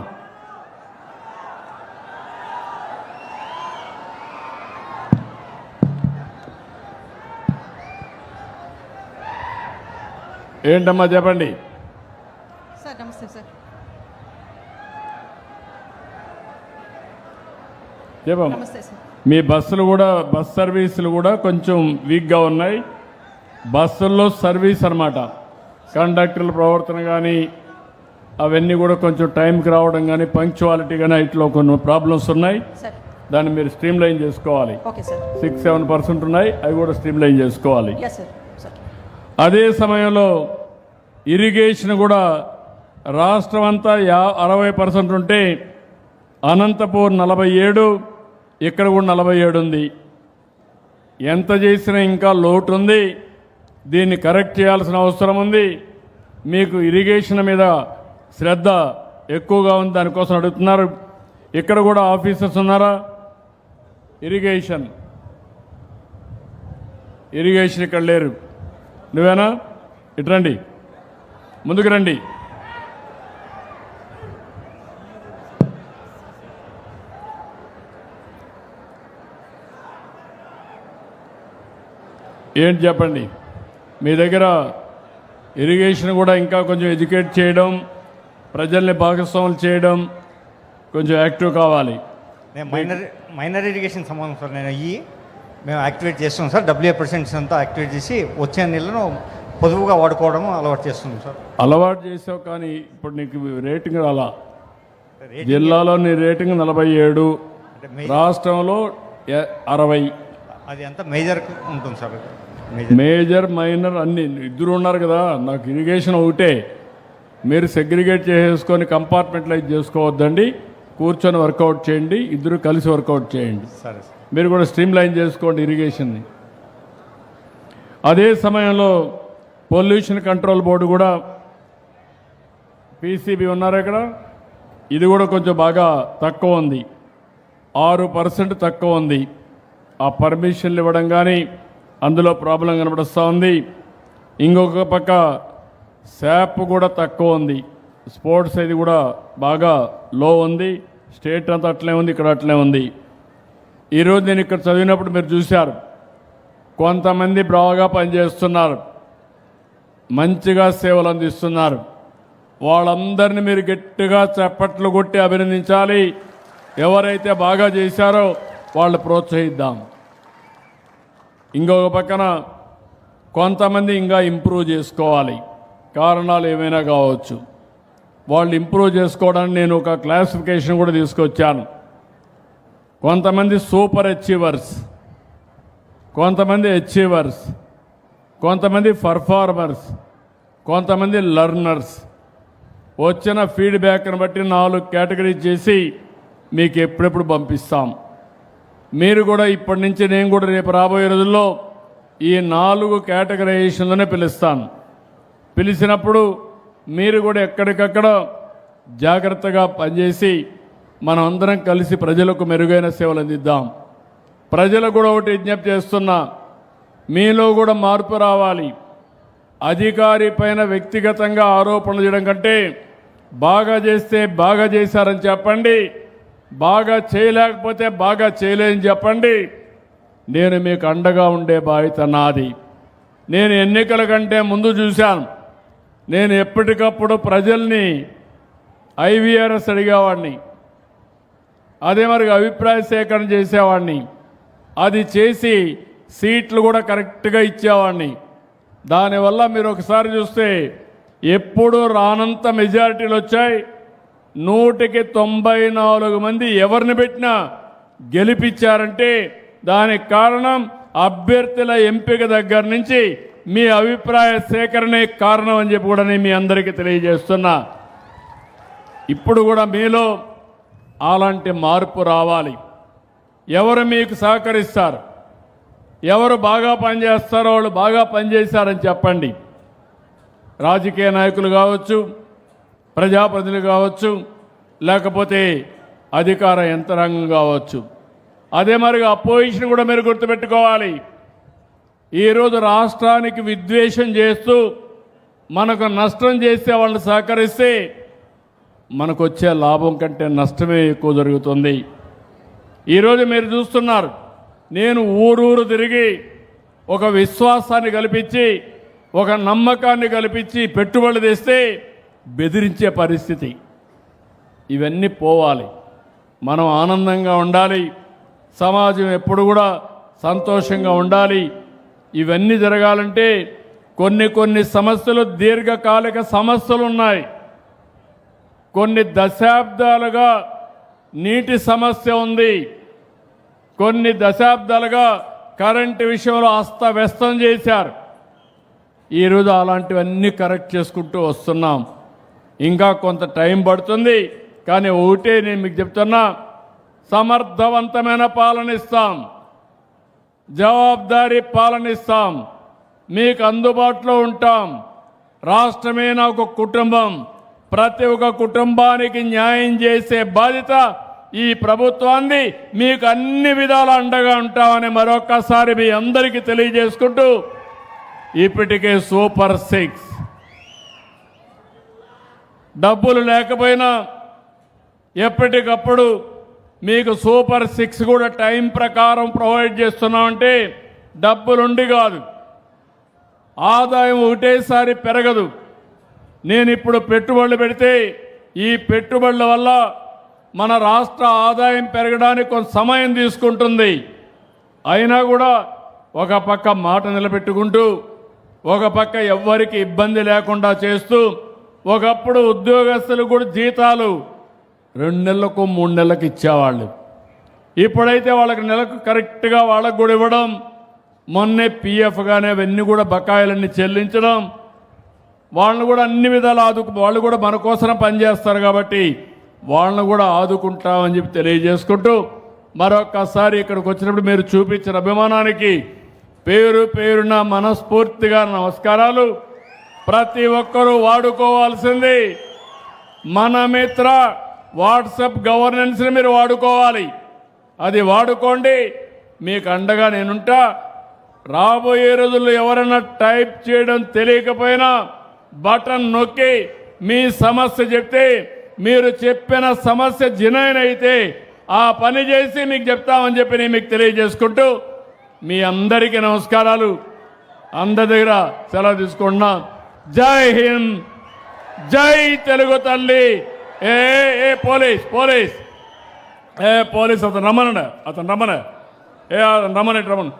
ఏంటమ్మా చెప్పండి. సార్ నమస్తే సార్. చెప్పమ్మా. నమస్తే సార్. మీ బస్సులు కూడా, బస్ సర్వీసులు కూడా కొంచెం వీక్గా ఉన్నాయి. బస్సుల్లో సర్వీస్ అన్నమాట, కండక్టర్ల ప్రవర్తన కానీ అవన్నీ కూడా కొంచెం టైంకి రావడం కానీ, పంక్చువాలిటీ కానీ ఇట్లా కొన్ని ప్రాబ్లమ్స్ ఉన్నాయి. సార్ దాన్ని మీరు స్ట్రీమ్ లైన్ చేసుకోవాలి. Okay sir. 6-7% ఉన్నాయి, అవి కూడా స్ట్రీమ్ లైన్ చేసుకోవాలి. Yes sir. సార్ అదే సమయంలో ఇరిగేషన్ కూడా రాష్ట్రం అంతా 60% ఉంటే అనంతపూర్ 47, ఇక్కడ కూడా 47 ఉంది. ఎంత చేసినా ఇంకా లోటు ఉంది. దీన్ని కరెక్ట్ చేయాల్సిన అవసరం ఉంది. మీకు ఇరిగేషన్ మీద శ్రద్ధ ఎక్కువగా ఉంది, దానికోసం అడుగుతున్నారు. ఇక్కడ కూడా ఆఫీసర్స్ ఉన్నారా? ఇరిగేషన్ ఇక్కడ లేరు. నువ్వేనా? ఇటు రండి, ముందుకు రండి. ఏంటి చెప్పండి. మీ దగ్గర ఇరిగేషన్ కూడా ఇంకా కొంచెం ఎడ్యుకేట్ చేయడం, ప్రజల్ని భాగస్వాములు చేయడం, కొంచెం యాక్టివ్ కావాలి. నేను మైనర్ ఇరిగేషన్ సంబంధం సార్. మేము యాక్టివేట్ చేస్తున్నాం సార్. WA% అంతా యాక్టివేట్ చేసి వచ్చే నీళ్ళను పొదుపుగా వాడుకోవడం అలవాటు చేస్తున్నాం సార్. అలవాటు చేసావు, కానీ ఇప్పుడు నీకు రేటింగ్ రాలా. జిల్లాలో నీ రేటింగ్ 47, రాష్ట్రంలో 60. అది అంతా మేజర్ ఉంటుంది సార్. మేజర్ మైనర్ అన్ని ఇద్దరు ఉన్నారు కదా. నాకు ఇరిగేషన్ ఒకటే. మీరు సెగ్రిగేట్ చేసేసుకొని కంపార్ట్మెంటలైజ్ చేసుకోవద్దండి. కూర్చొని వర్కౌట్ చేయండి, ఇద్దరు కలిసి వర్కౌట్ చేయండి. సరే మీరు కూడా స్ట్రీమ్ లైన్ చేసుకోండి ఇరిగేషన్ని. అదే సమయంలో పొల్యూషన్ కంట్రోల్ బోర్డు కూడా పీసీబీ ఉన్నారు ఇక్కడ, ఇది కూడా కొంచెం బాగా తక్కువ ఉంది, 6% తక్కువ ఉంది. ఆ పర్మిషన్లు ఇవ్వడం కానీ అందులో ప్రాబ్లం కనబడుస్తూ ఉంది. ఇంకొక పక్క శాప్ కూడా తక్కువ ఉంది, స్పోర్ట్స్ ఇది కూడా బాగా లో ఉంది. స్టేట్ అంతా అట్లే ఉంది, ఇక్కడ అట్లే ఉంది. ఈరోజు నేను ఇక్కడ చదివినప్పుడు మీరు చూశారు, కొంతమంది బాగా పనిచేస్తున్నారు, మంచిగా సేవలు అందిస్తున్నారు. వాళ్ళందరినీ మీరు గట్టిగా చప్పట్లు కొట్టి అభినందించాలి. ఎవరైతే బాగా చేశారో వాళ్ళు ప్రోత్సహిద్దాం. ఇంకొక పక్కన కొంతమంది ఇంకా ఇంప్రూవ్ చేసుకోవాలి, కారణాలు ఏమైనా కావచ్చు. వాళ్ళు ఇంప్రూవ్ చేసుకోవడానికి నేను ఒక క్లాసిఫికేషన్ కూడా తీసుకొచ్చాను. కొంతమంది సూపర్ అచీవర్స్, కొంతమంది అచీవర్స్, కొంతమంది పర్ఫార్మర్స్, కొంతమంది లర్నర్స్. వచ్చిన ఫీడ్బ్యాక్ని బట్టి 4 కేటగిరీ చేసి మీకు ఎప్పుడెప్పుడు పంపిస్తాం. మీరు కూడా ఇప్పటి నుంచి, నేను కూడా రేపు రాబోయే రోజుల్లో ఈ 4 కేటగరైజేషన్లోనే పిలుస్తాను. పిలిచినప్పుడు మీరు కూడా ఎక్కడికక్కడ జాగ్రత్తగా పనిచేసి మనం అందరం కలిసి ప్రజలకు మెరుగైన సేవలు అందిద్దాం. ప్రజలకు కూడా ఒకటి విజ్ఞప్తి చేస్తున్నా, మీలో కూడా మార్పు రావాలి. అధికారి పైన వ్యక్తిగతంగా ఆరోపణలు చేయడం కంటే బాగా చేస్తే బాగా చేశారని చెప్పండి, బాగా చేయలేకపోతే బాగా చేయలేదని చెప్పండి. నేను మీకు అండగా ఉండే బాధ్యత నాది. నేను ఎన్నికల కంటే ముందు చూశాను, నేను ఎప్పటికప్పుడు ప్రజల్ని ఐవీఆర్ఎస్ అడిగేవాడిని, అదే మరి అభిప్రాయ సేకరణ చేసేవాడిని, అది చేసి సీట్లు కూడా కరెక్ట్గా ఇచ్చేవాడిని. దానివల్ల మీరు ఒకసారి చూస్తే ఎప్పుడు రానంత మెజారిటీలు వచ్చాయి. 100కి 94 మంది ఎవరిని పెట్టినా గెలిపించారంటే దానికి కారణం అభ్యర్థుల ఎంపిక దగ్గర నుంచి మీ అభిప్రాయ సేకరణే కారణం అని చెప్పి కూడా నేను మీ అందరికీ తెలియజేస్తున్నా. ఇప్పుడు కూడా మీలో అలాంటి మార్పు రావాలి. ఎవరు మీకు సహకరిస్తారు, ఎవరు బాగా పనిచేస్తారో వాళ్ళు బాగా పనిచేశారని చెప్పండి. రాజకీయ నాయకులు కావచ్చు, ప్రజాప్రతినిధులు కావచ్చు, లేకపోతే అధికార యంత్రాంగం కావచ్చు. అదే మరిగా అపోజిషన్ కూడా మీరు గుర్తుపెట్టుకోవాలి. ఈరోజు రాష్ట్రానికి విద్వేషం చేస్తూ మనకు నష్టం చేసే వాళ్ళని సహకరిస్తే మనకు వచ్చే లాభం కంటే నష్టమే ఎక్కువ జరుగుతుంది. ఈరోజు మీరు చూస్తున్నారు, నేను ఊరూరు తిరిగి ఒక విశ్వాసాన్ని కల్పించి, ఒక నమ్మకాన్ని కల్పించి పెట్టుబడులు తెస్తే బెదిరించే పరిస్థితి. ఇవన్నీ పోవాలి. మనం ఆనందంగా ఉండాలి, సమాజం ఎప్పుడు కూడా సంతోషంగా ఉండాలి. ఇవన్నీ జరగాలంటే కొన్ని సమస్యలు దీర్ఘకాలిక సమస్యలు ఉన్నాయి. కొన్ని దశాబ్దాలుగా నీటి సమస్య ఉంది, కొన్ని దశాబ్దాలుగా కరెంటు విషయంలో అస్తవ్యస్తం చేశారు. ఈరోజు అలాంటివన్నీ కరెక్ట్ చేసుకుంటూ వస్తున్నాం. ఇంకా కొంత టైం పడుతుంది, కానీ ఒకటే నేను మీకు చెప్తున్నా, సమర్థవంతమైన పాలన ఇస్తాం, జవాబుదారీ పాలన ఇస్తాం, మీకు అందుబాటులో ఉంటాం. రాష్ట్రమే నాకు కుటుంబం, ప్రతి ఒక్క కుటుంబానికి న్యాయం చేసే బాధ్యత ఈ ప్రభుత్వాన్ని, మీకు అన్ని విధాల అండగా ఉంటామని మరొక్కసారి మీ అందరికీ తెలియజేసుకుంటూ, ఇప్పటికే సూపర్ 6 డబ్బులు లేకపోయినా ఎప్పటికప్పుడు మీకు సూపర్ 6 కూడా టైం ప్రకారం ప్రొవైడ్ చేస్తున్నామంటే డబ్బులుండి కాదు, ఆదాయం ఒకటేసారి పెరగదు. నేను ఇప్పుడు పెట్టుబడులు పెడితే ఈ పెట్టుబడుల వల్ల మన రాష్ట్ర ఆదాయం పెరగడానికి కొంత సమయం తీసుకుంటుంది. అయినా కూడా ఒక పక్క మాట నిలబెట్టుకుంటూ, ఒక పక్క ఎవ్వరికి ఇబ్బంది లేకుండా చేస్తూ, ఒకప్పుడు ఉద్యోగస్తులు కూడా జీతాలు 2 నెలలకు 3 నెలలకు ఇచ్చేవాళ్ళు. ఇప్పుడైతే వాళ్ళకి నెలకు కరెక్ట్గా వాళ్ళకు కూడా ఇవ్వడం, మొన్నే పిఎఫ్ కానీ అవన్నీ కూడా బకాయిలన్నీ చెల్లించడం, వాళ్ళని కూడా అన్ని విధాలు వాళ్ళు కూడా మన కోసం పనిచేస్తారు కాబట్టి వాళ్ళని కూడా ఆదుకుంటామని చెప్పి తెలియజేసుకుంటూ మరొక్కసారి ఇక్కడికి వచ్చినప్పుడు మీరు చూపించిన అభిమానానికి పేరు పేరున మనస్ఫూర్తిగా నమస్కారాలు. ప్రతి ఒక్కరూ వాడుకోవాల్సింది మన మిత్ర వాట్సాప్ గవర్నెన్స్ని మీరు వాడుకోవాలి. అది వాడుకోండి, మీకు అండగా నేనుంటా. రాబోయే రోజుల్లో ఎవరైనా టైప్ చేయడం తెలియకపోయినా బటన్ నొక్కి మీ సమస్య చెప్తే మీరు చెప్పిన సమస్య జెన్యూన్ అయితే ఆ పని చేసి మీకు చెప్తామని చెప్పి నేను మీకు తెలియజేసుకుంటూ మీ అందరికీ నమస్కారాలు. అందరి దగ్గర సెలవు తీసుకుంటున్నా. జై హింద్, జై తెలుగు తల్లి. ఏ ఏ పోలీస్ పోలీస్ ఏ పోలీస్ అతను రమ్మనండి, అతను రమ్మన, ఏ అతను రమ్మనండి, రమ్మను.